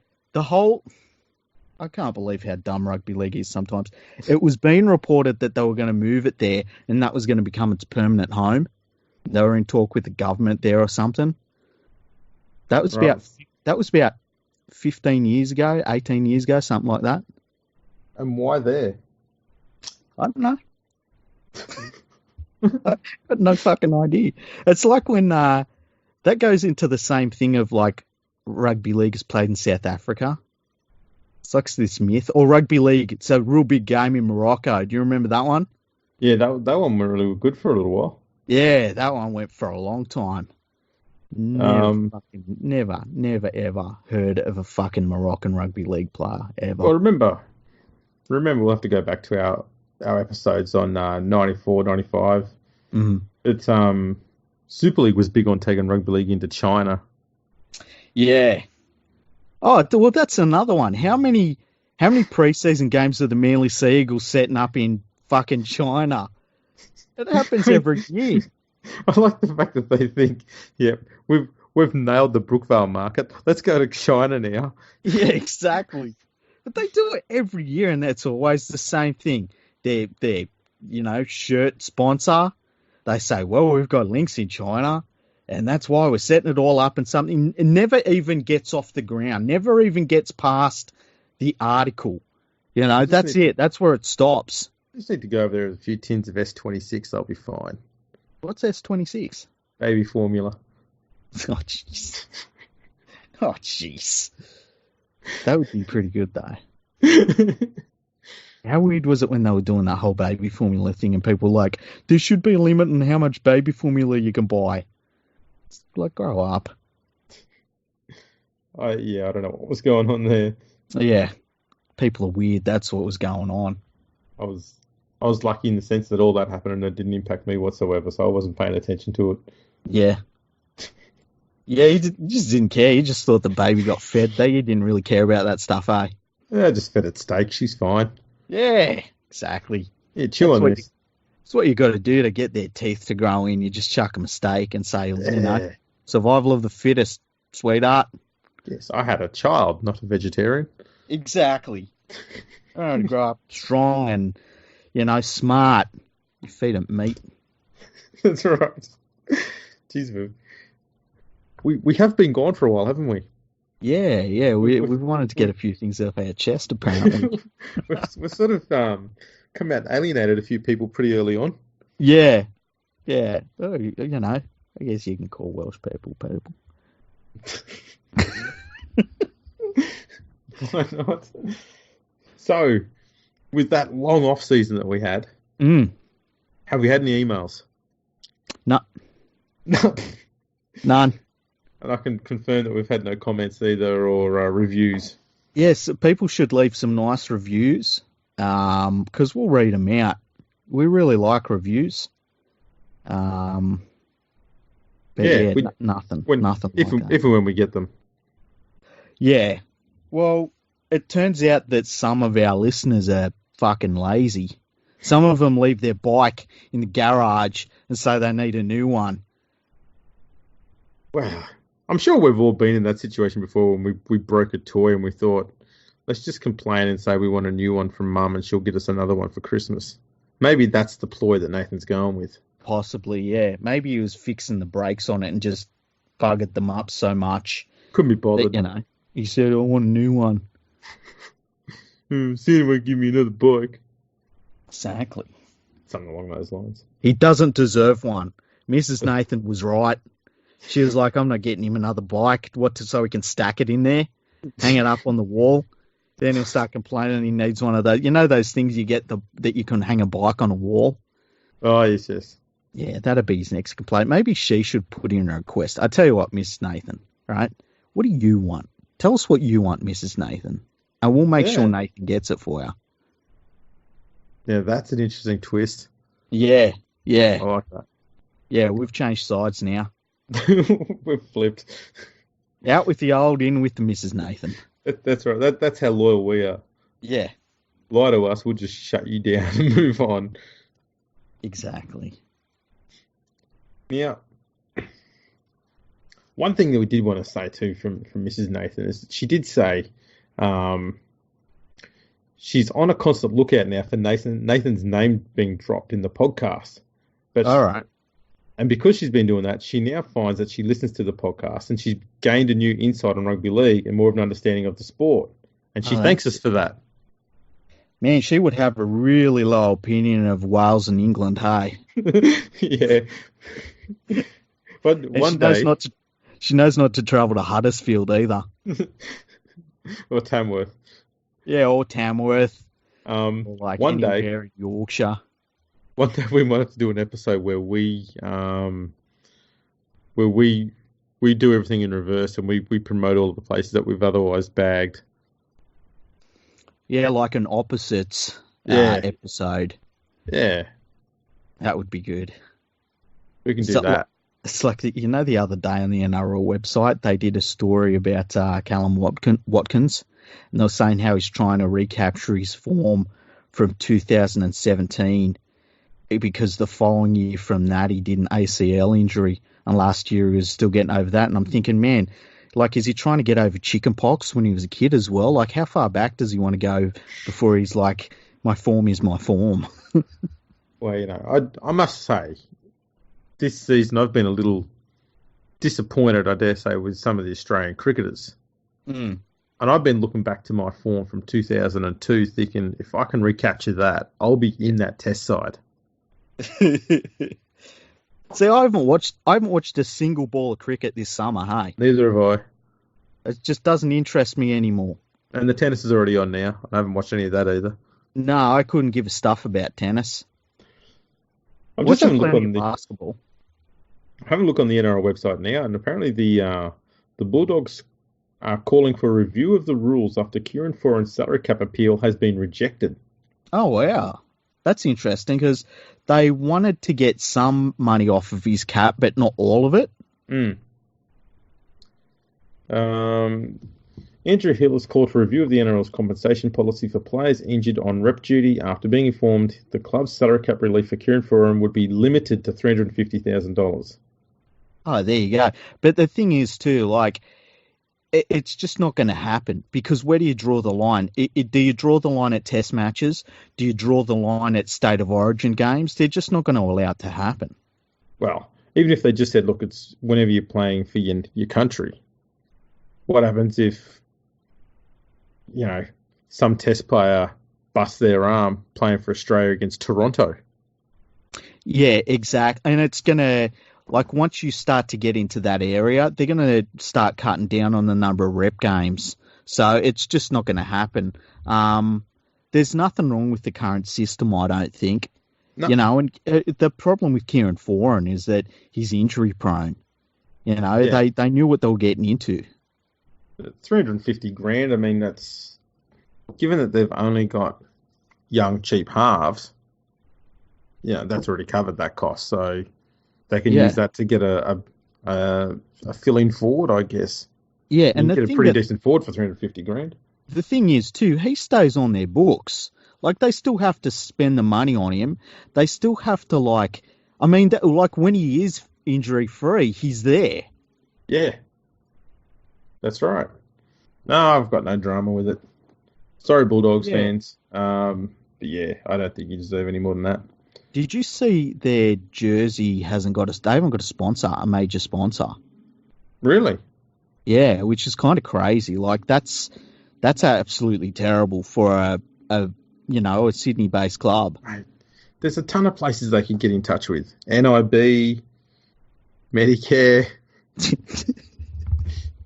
I can't believe how dumb rugby league is sometimes. It was being reported that they were going to move it there and that was going to become its permanent home. They were in talk with the government there or something. That was about 15 years ago, 18 years ago, something like that. And why there? I don't know. I've got no fucking idea. It's like when that goes into the same thing of like rugby league is played in South Africa. It's like this myth. Or rugby league, it's a real big game in Morocco. Do you remember that one? Yeah, that one went really good for a little while. Yeah, that one went for a long time. Never, ever heard of a fucking Moroccan rugby league player, ever. Well, remember, we'll have to go back to our episodes on 94, 95. Mm-hmm. It's Super League was big on taking rugby league into China. Yeah. Oh, well, that's another one. How many How many preseason games are the Manly Sea Eagles setting up in fucking China? It happens every year. I like the fact that they think, yeah, we've nailed the Brookvale market. Let's go to China now. Yeah, exactly. But they do it every year, and that's always the same thing. Their shirt sponsor, they say, well, we've got links in China, and that's why we're setting it all up, and something it never even gets off the ground, never even gets past the article. That's it. That's where it stops. I just need to go over there with a few tins of S26. I'll be fine. What's S26? Baby formula. Oh, jeez. Oh, jeez. That would be pretty good, though. How weird was it when they were doing that whole baby formula thing and people were like, there should be a limit on how much baby formula you can buy. It's like, grow up. I don't know what was going on there. Yeah. People are weird. That's what was going on. I was lucky in the sense that all that happened and it didn't impact me whatsoever, so I wasn't paying attention to it. Yeah. Yeah, you just didn't care. You just thought the baby got fed there. You didn't really care about that stuff, eh? Yeah, I just fed it steak. She's fine. Yeah, exactly. Yeah, chill on this. That's what you got to do to get their teeth to grow in. You just chuck them a steak and say, survival of the fittest, sweetheart. Yes, I had a child, not a vegetarian. Exactly. I want to grow up strong and, smart. You feed them meat. That's right. Jeez, we have been gone for a while, haven't we? Yeah. We wanted to get a few things off our chest, apparently. we've sort of come out and alienated a few people pretty early on. Yeah. Oh, I guess you can call Welsh people. Why not? So, with that long off season that we had, have we had any emails? No. None. And I can confirm that we've had no comments either or reviews. Yes, people should leave some nice reviews because we'll read them out. We really like reviews. But nothing. Nothing. If and when we get them. Yeah. Well, it turns out that some of our listeners are fucking lazy. Some of them leave their bike in the garage and say they need a new one. Wow. I'm sure we've all been in that situation before when we broke a toy and we thought, let's just complain and say we want a new one from Mum and she'll get us another one for Christmas. Maybe that's the ploy that Nathan's going with. Possibly, yeah. Maybe he was fixing the brakes on it and just buggered them up so much. Couldn't be bothered. That, he said, I want a new one. See anyone give me another bike. Exactly. Something along those lines. He doesn't deserve one. Mrs. Nathan was right. She was like, I'm not getting him another bike. So he can stack it in there, hang it up on the wall. Then he'll start complaining he needs one of those. You know those things you get that you can hang a bike on a wall? Oh, yes. Yeah, that'd be his next complaint. Maybe she should put in a request. I tell you what, Mrs. Nathan, right? What do you want? Tell us what you want, Mrs. Nathan. And we'll make sure Nathan gets it for you. Yeah, that's an interesting twist. Yeah. I like that. Yeah, we've changed sides now. We've flipped. Out with the old, in with the Mrs. Nathan. That's right. That's how loyal we are. Yeah. Lie to us, we'll just shut you down and move on. Exactly. Now, one thing that we did want to say too from Mrs. Nathan is she did say she's on a constant lookout now for Nathan's name being dropped in the podcast. But all right. And because she's been doing that, she now finds that she listens to the podcast and she's gained a new insight on rugby league and more of an understanding of the sport. And she thanks us for that. Man, she would have a really low opinion of Wales and England, hey? Yeah. But and one day... she knows not to travel to Huddersfield either. Or Tamworth. Yeah, or Tamworth. Or like one day in Yorkshire. One day we might have to do an episode where we do everything in reverse and we promote all the places that we've otherwise bagged. Yeah, like an opposites episode. Yeah. That would be good. We can do that. It's like, the other day on the NRL website, they did a story about Callum Watkins, and they were saying how he's trying to recapture his form from 2017 because the following year from that, he did an ACL injury, and last year he was still getting over that. And I'm thinking, man, like, is he trying to get over chickenpox when he was a kid as well? Like, how far back does he want to go before he's like, my form is my form? Well, I must say, this season I've been a little disappointed, I dare say, with some of the Australian cricketers. Mm. And I've been looking back to my form from 2002 thinking, if I can recapture that, I'll be in that test side. See, I haven't watched a single ball of cricket this summer, hey? Neither have I. It just doesn't interest me anymore. And the tennis is already on now. I haven't watched any of that either. No, I couldn't give a stuff about tennis. I'm just having a look on basketball. Have a look on the NRL website now, and apparently the Bulldogs are calling for a review of the rules after Kieran Foran's salary cap appeal has been rejected. Oh, wow. That's interesting because they wanted to get some money off of his cap, but not all of it. Andrew Hill has called for a review of the NRL's compensation policy for players injured on rep duty after being informed the club's salary cap relief for Kieran Foran would be limited to $350,000. Oh, there you go. But the thing is, too, like, it's just not going to happen because where do you draw the line? Do you draw the line at test matches? Do you draw the line at state of origin games? They're just not going to allow it to happen. Well, even if they just said, look, it's whenever you're playing for your country. What happens if, some test player busts their arm playing for Australia against Toronto? Yeah, exactly. And it's going to, like, once you start to get into that area, they're going to start cutting down on the number of rep games. So it's just not going to happen. There's nothing wrong with the current system, I don't think. No. And the problem with Kieran Foran is that he's injury prone. They knew what they were getting into. $350,000. I mean, that's given that they've only got young, cheap halves. That's already covered that cost. So they can use that to get a fill-in forward, I guess. Yeah, and get a pretty decent forward for $350,000. The thing is, too, he stays on their books. Like, they still have to spend the money on him. They still have to, when he is injury-free, he's there. Yeah. That's right. No, I've got no drama with it. Sorry, Bulldogs fans. But yeah, I don't think you deserve any more than that. Did you see their jersey they haven't got a sponsor, a major sponsor? Really? Yeah, which is kind of crazy. Like, that's absolutely terrible for a Sydney-based club. Right. There's a ton of places they can get in touch with. NIB, Medicare,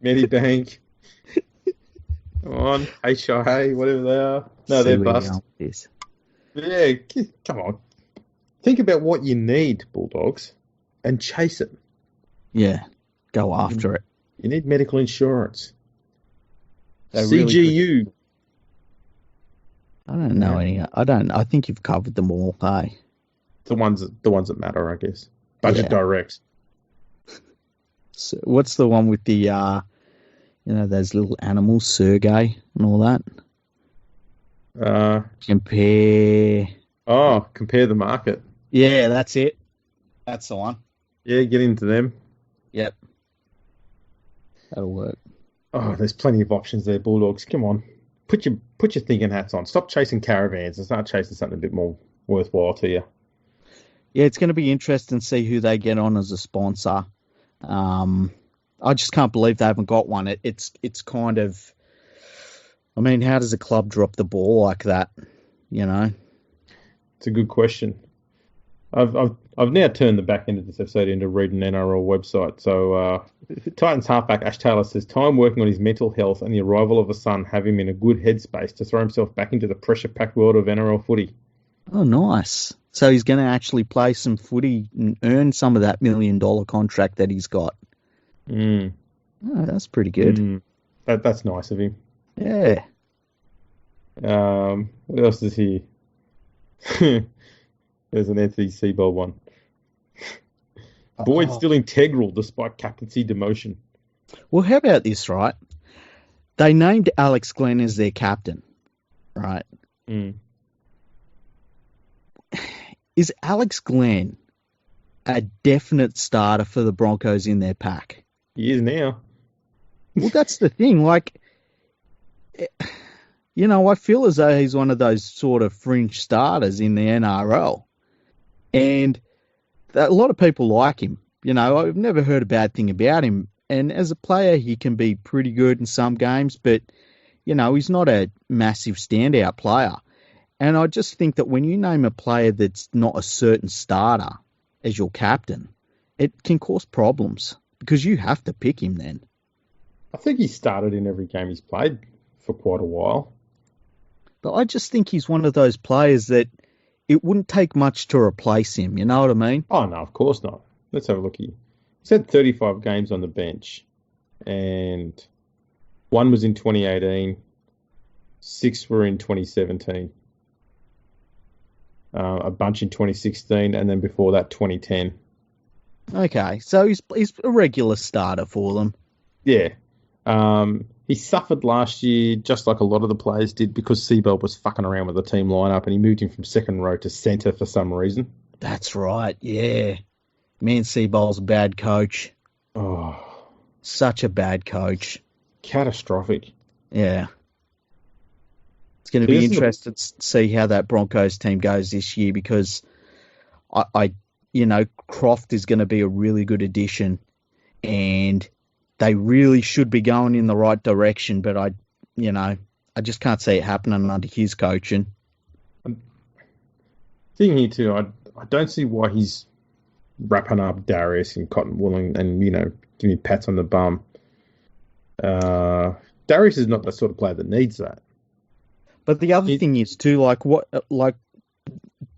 Medibank, come on, HIA, whatever they are. No, they're bust. Yeah, come on. Think about what you need, Bulldogs, and chase it. Yeah, go after it. You need medical insurance. CGU. I don't know any. I think you've covered them all. Hey, the ones that matter, I guess. Budget Direct. So what's the one with the those little animals, Sergey and all that? Compare the market. Yeah, that's it. That's the one. Yeah, get into them. Yep. That'll work. Oh, there's plenty of options there, Bulldogs. Come on. Put your thinking hats on. Stop chasing caravans and start chasing something a bit more worthwhile to you. Yeah, it's going to be interesting to see who they get on as a sponsor. I just can't believe they haven't got one. It's kind of, I mean, how does a club drop the ball like that? It's a good question. I've now turned the back end of this episode into reading an NRL website. So Titans halfback Ash Taylor says time working on his mental health and the arrival of a son have him in a good headspace to throw himself back into the pressure-packed world of NRL footy. Oh, nice. So he's going to actually play some footy and earn some of that $1 million contract that he's got. Oh, that's pretty good. That's nice of him. Yeah. What else is here? There's an Anthony Seabold one. Boyd's Oh, still integral despite captaincy demotion. well, how about this, right? They named Alex Glenn as their captain, right? Mm. Is Alex Glenn a definite starter for the Broncos in their pack? He is now. Well, that's the thing. Like, I feel as though he's one of those sort of fringe starters in the NRL. And a lot of people like him. I've never heard a bad thing about him. And as a player, he can be pretty good in some games, but, he's not a massive standout player. And I just think that when you name a player that's not a certain starter as your captain, it can cause problems because you have to pick him then. I think he started in every game he's played for quite a while. But I just think he's one of those players that it wouldn't take much to replace him. You know what I mean? Oh, no, of course not. Let's have a look here. He's had 35 games on the bench, and one was in 2018, 6 were in 2017, a bunch in 2016, and then before that, 2010. Okay, so he's a regular starter for them. Yeah. He suffered last year, just like a lot of the players did, because Seabell was fucking around with the team lineup, and he moved him from second row to centre for some reason. That's right, yeah. Man, Seabold's a bad coach. Oh, Such a bad coach. catastrophic. Yeah. It's going to be interesting to see how that Broncos team goes this year because Croft is going to be a really good addition and they really should be going in the right direction, but I just can't see it happening under his coaching. Thing here too, I don't see why he's wrapping up Darius and Cotton Wool and giving pats on the bum. Darius is not the sort of player that needs that. But the other thing is too,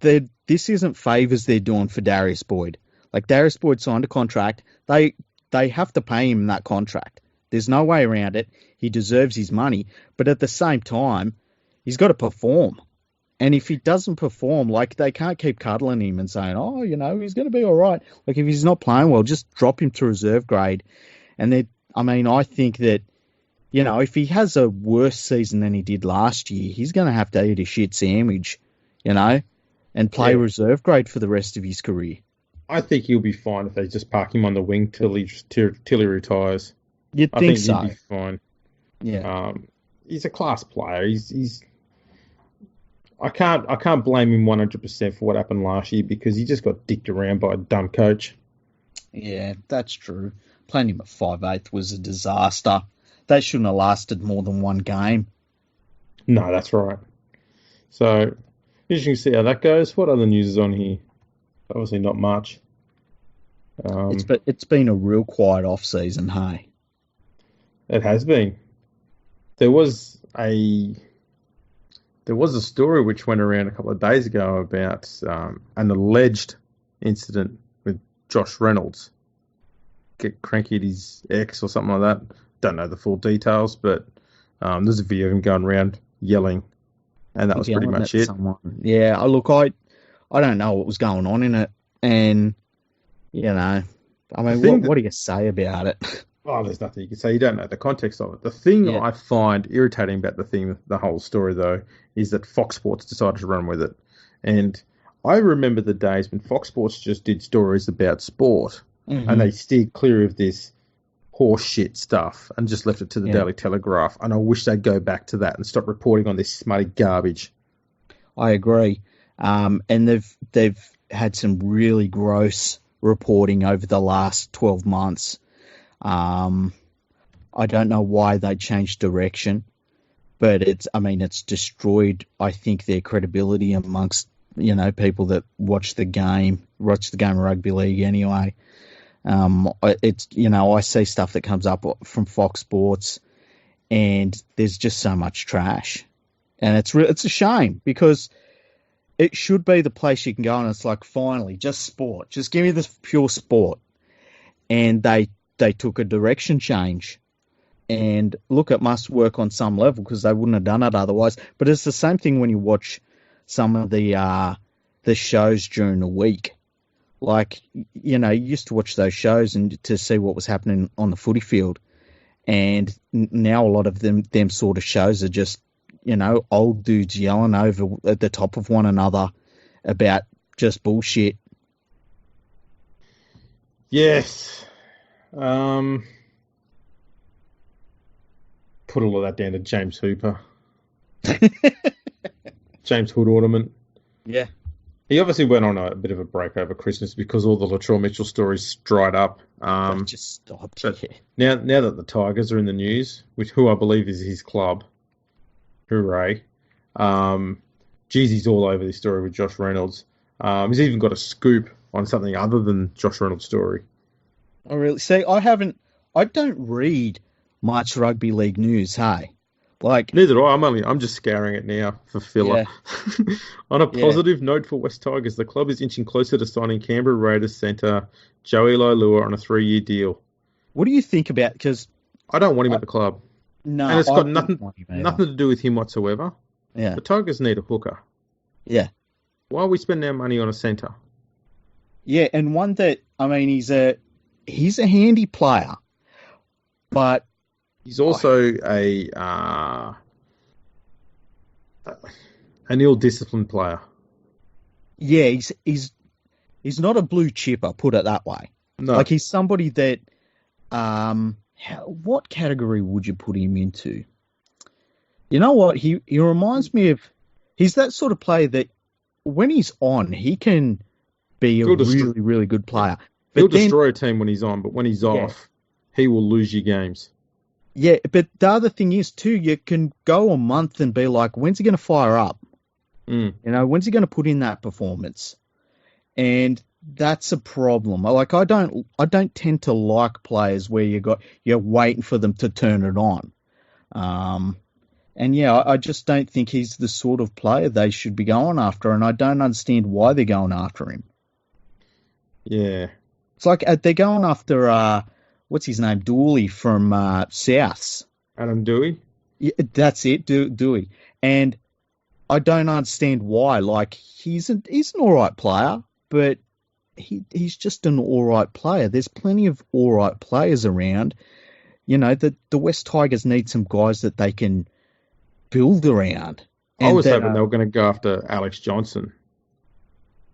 this isn't favours they're doing for Darius Boyd. Like Darius Boyd signed a contract. They have to pay him that contract. There's no way around it. He deserves his money. But at the same time, he's got to perform. And if he doesn't perform, they can't keep cuddling him and saying, oh, he's going to be all right. Like, if he's not playing well, just drop him to reserve grade. And I think that, if he has a worse season than he did last year, he's going to have to eat a shit sandwich, and play reserve grade for the rest of his career. I think he'll be fine if they just park him on the wing till he retires. You'd think so. He'll be fine. Yeah. He's a class player. I can't blame him 100% for what happened last year because he just got dicked around by a dumb coach. Yeah, that's true. Playing him at 5'8" was a disaster. They shouldn't have lasted more than one game. No, that's right. So, interesting to see how that goes. What other news is on here? Obviously not much. It's been a real quiet off-season, hey? It has been. There was a story which went around a couple of days ago about an alleged incident with Josh Reynolds. Get cranky at his ex or something like that. Don't know the full details, but there's a video of him going around yelling, and that was pretty much it. Someone. Yeah, look, I don't know what was going on in it, and what do you say about it? Oh, there's nothing you can say. You don't know the context of it. The thing I find irritating about the whole story, though, is that Fox Sports decided to run with it. And I remember the days when Fox Sports just did stories about sport, and they steered clear of this horse shit stuff and just left it to the Daily Telegraph. And I wish they'd go back to that and stop reporting on this smutty garbage. I agree. And they've had some really gross reporting over the last 12 months. I don't know why they changed direction, but it's destroyed, I think, their credibility amongst, people that watch the game of rugby league anyway. I see stuff that comes up from Fox Sports and there's just so much trash, and it's a shame because it should be the place you can go and it's like, finally, just sport, just give me the pure sport. And they took a direction change. And look, it must work on some level because they wouldn't have done it otherwise. But it's the same thing when you watch some of the shows during the week. Like, you know, you used to watch those shows and to see what was happening on the footy field. And now a lot of them sort of shows are just, you know, old dudes yelling over at the top of one another about just bullshit. Yes. Put all of that down to James Hooper. James Hood Ornament. Yeah. He obviously went on a bit of a break over Christmas because all the Latrell Mitchell stories dried up. That just stopped. But now that the Tigers are in the news, who I believe is his club, hooray! Jeezy's all over this story with Josh Reynolds. He's even got a scoop on something other than Josh Reynolds' story. Oh, really? See, I don't read much rugby league news. Hey, like neither do I. I'm just scouring it now for filler. Yeah. On a positive note for West Tigers, the club is inching closer to signing Canberra Raiders centre Joey Laulua on a 3-year deal. What do you think about? Because I don't want him at the club. No, and it's got nothing to do with him whatsoever. Yeah, the Tigers need a hooker. Yeah. Why are we spending our money on a centre? Yeah, and one that he's a handy player, but he's also an ill-disciplined player. Yeah, he's not a blue chipper, put it that way. No. Like he's somebody that what category would you put him into? You know what? He reminds me of he's that sort of player that when he's on, he can be a really, really good player. He'll destroy a team when he's on, but when he's off, he will lose you games. Yeah, but the other thing is, too, you can go a month and be like, when's he going to fire up? You know, when's he going to put in that performance? And that's a problem. Like, I don't tend to like players where you're waiting for them to turn it on. And yeah, I just don't think he's the sort of player they should be going after, and I don't understand why they're going after him. Yeah. It's like they're going after, what's his name, Dooley from Souths. Adam Dewey? Yeah, that's it, Dewey. And I don't understand why. Like, he's an all right player, but he's just an all right player. There's plenty of all right players around. You know, the West Tigers need some guys that they can build around. I was hoping they were going to go after Alex Johnson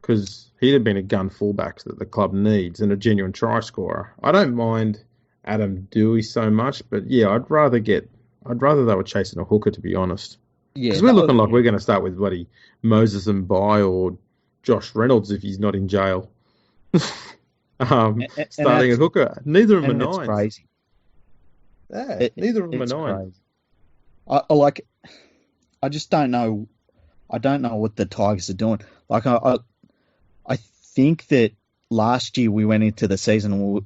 because he'd have been a gun fullback that the club needs and a genuine try scorer. I don't mind Adam Dewey so much, but yeah, I'd rather they were chasing a hooker, to be honest. Yeah, because we're looking like we're going to start with Moses and Bai or Josh Reynolds if he's not in jail. Starting a hooker. Neither of them are nines. Crazy. Yeah, neither of them are nines. I just don't know. I don't know what the Tigers are doing. Like, I think that last year we went into the season,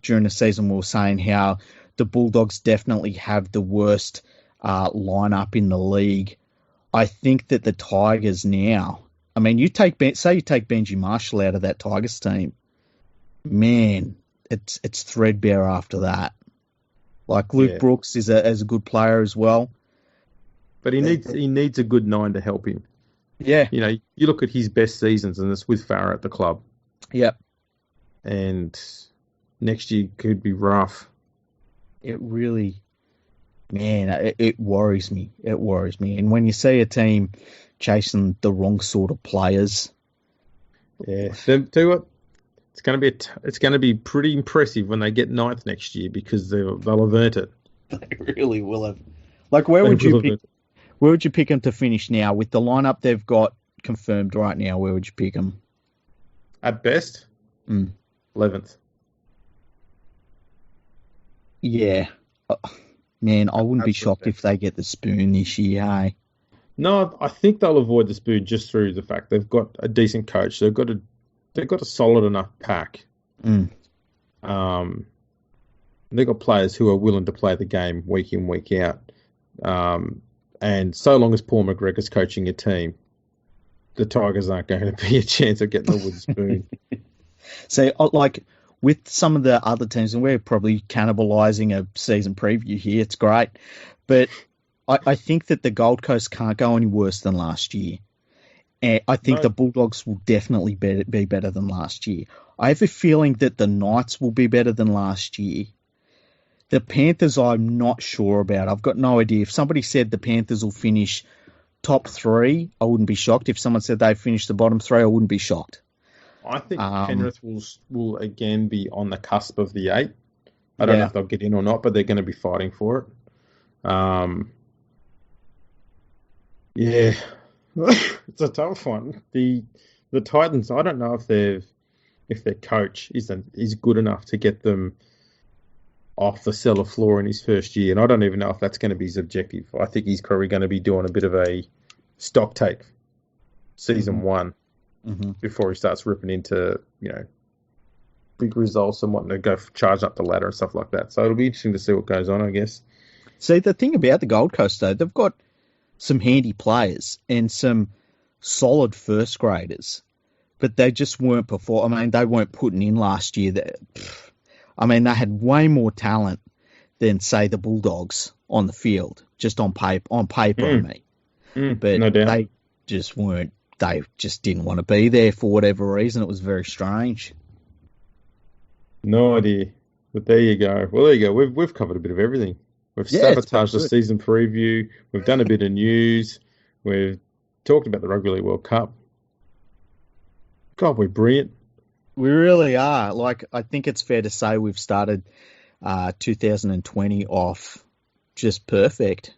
during the season we were saying how the Bulldogs definitely have the worst lineup in the league. I think that the Tigers now, you take Benji Marshall out of that Tigers team, man, it's threadbare after that. Like Luke Brooks is a good player as well. But he needs a good 9 to help him. Yeah. You know, you look at his best seasons and it's with Farah at the club. Yep. And next year could be rough. It really, man, it worries me. It worries me. And when you see a team chasing the wrong sort of players. Yeah. Tell you what, it's going to be pretty impressive when they get 9th next year because they'll have earned it. They really will have. Like, where would you pick them to finish now with the lineup they've got confirmed right now? Where would you pick them? At best, 11th. Yeah, man, I wouldn't be shocked if they get the spoon this year. Hey? No, I think they'll avoid the spoon just through the fact they've got a decent coach. They've got a solid enough pack. They've got players who are willing to play the game week in, week out. And so long as Paul McGregor's coaching a team, the Tigers aren't going to be a chance of getting the wooden spoon. So, like, with some of the other teams, and we're probably cannibalising a season preview here, it's great. But I think that the Gold Coast can't go any worse than last year. And I think No. the Bulldogs will definitely be better than last year. I have a feeling that the Knights will be better than last year. The Panthers, I'm not sure about. I've got no idea. If somebody said the Panthers will finish top 3, I wouldn't be shocked. If someone said they finish the bottom 3, I wouldn't be shocked. I think Penrith will again be on the cusp of the 8. I don't know if they'll get in or not, but they're going to be fighting for it. Yeah, it's a tough one. The Titans, I don't know if their coach is good enough to get them off the cellar floor in his first year, and I don't even know if that's going to be his objective. I think he's probably going to be doing a bit of a stock take season 1 before he starts ripping into big results and wanting to go charge up the ladder and stuff like that. So it'll be interesting to see what goes on, I guess. See, the thing about the Gold Coast, though, they've got some handy players and some solid first graders, but they just weren't they weren't putting in last year. They had way more talent than, say, the Bulldogs on the field, just on paper, I mean. But no doubt. they just weren't. They just didn't want to be there for whatever reason. It was very strange. No idea. But there you go. Well, there you go. We've covered a bit of everything. We've sabotaged the season preview. We've done a bit of news. We've talked about the Rugby League World Cup. God, we're brilliant. We really are. I think it's fair to say we've started 2020 off just perfect.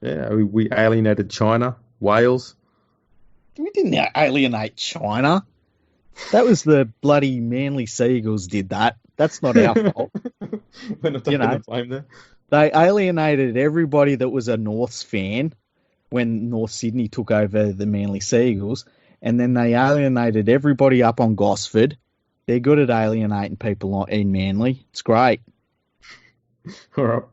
Yeah, we alienated China, Wales. We didn't alienate China. That was the bloody Manly Seagulls did that. That's not our fault. We're not taking the blame there. They alienated everybody that was a Norths fan when North Sydney took over the Manly Seagulls, and then they alienated everybody up on Gosford. They're good at alienating people in Manly. It's great. All right.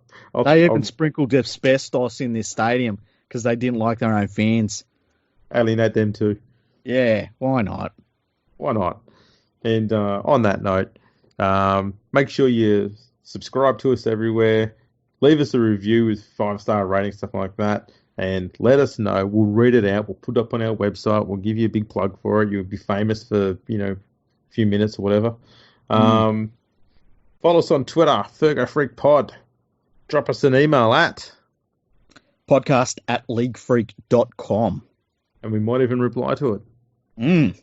They even sprinkled asbestos in this stadium because they didn't like their own fans. Alienate them too. Yeah, why not? Why not? And on that note, make sure you subscribe to us everywhere. Leave us a review with 5-star rating, stuff like that, and let us know. We'll read it out. We'll put it up on our website. We'll give you a big plug for it. You'll be famous for a few minutes or whatever. Follow us on Twitter, FergoFreakPod. Drop us an email at podcast@leaguefreak.com. And we might even reply to it. We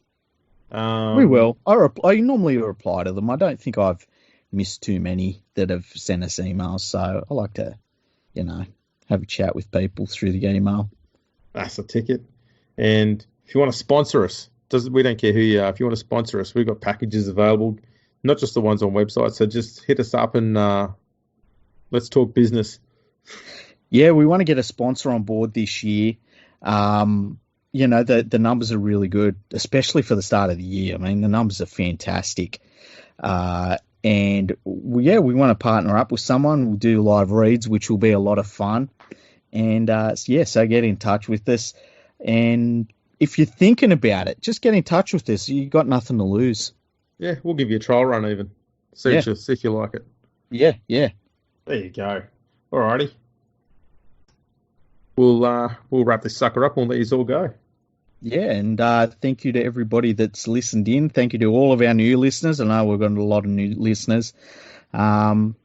will. I normally reply to them. I don't think I've missed too many that have sent us emails, so I like to, have a chat with people through the email. That's a ticket. And if you want to sponsor us, we don't care who you are. If you want to sponsor us, we've got packages available, not just the ones on websites. So just hit us up and let's talk business. Yeah, we want to get a sponsor on board this year. The numbers are really good, especially for the start of the year. I mean, the numbers are fantastic. And we want to partner up with someone. We'll do live reads, which will be a lot of fun. And so get in touch with us. And if you're thinking about it, just get in touch with us. You've got nothing to lose. Yeah, we'll give you a trial run even. See if you like it. Yeah. There you go. All righty. We'll wrap this sucker up and we'll let you all go. Yeah, and thank you to everybody that's listened in. Thank you to all of our new listeners. I know we've got a lot of new listeners. And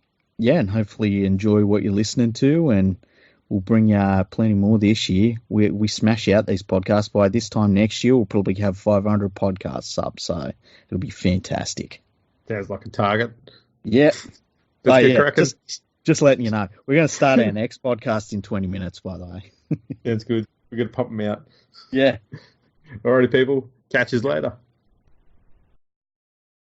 hopefully you enjoy what you're listening to, and we'll bring you plenty more this year. We smash out these podcasts. By this time next year, we'll probably have 500 podcasts up, so it'll be fantastic. Sounds like a target. Yeah. Let's get cracking. Just letting you know. We're going to start our next podcast in 20 minutes, by the way. Sounds good. We're going to pump them out. Yeah. Alrighty, people. Catch us later.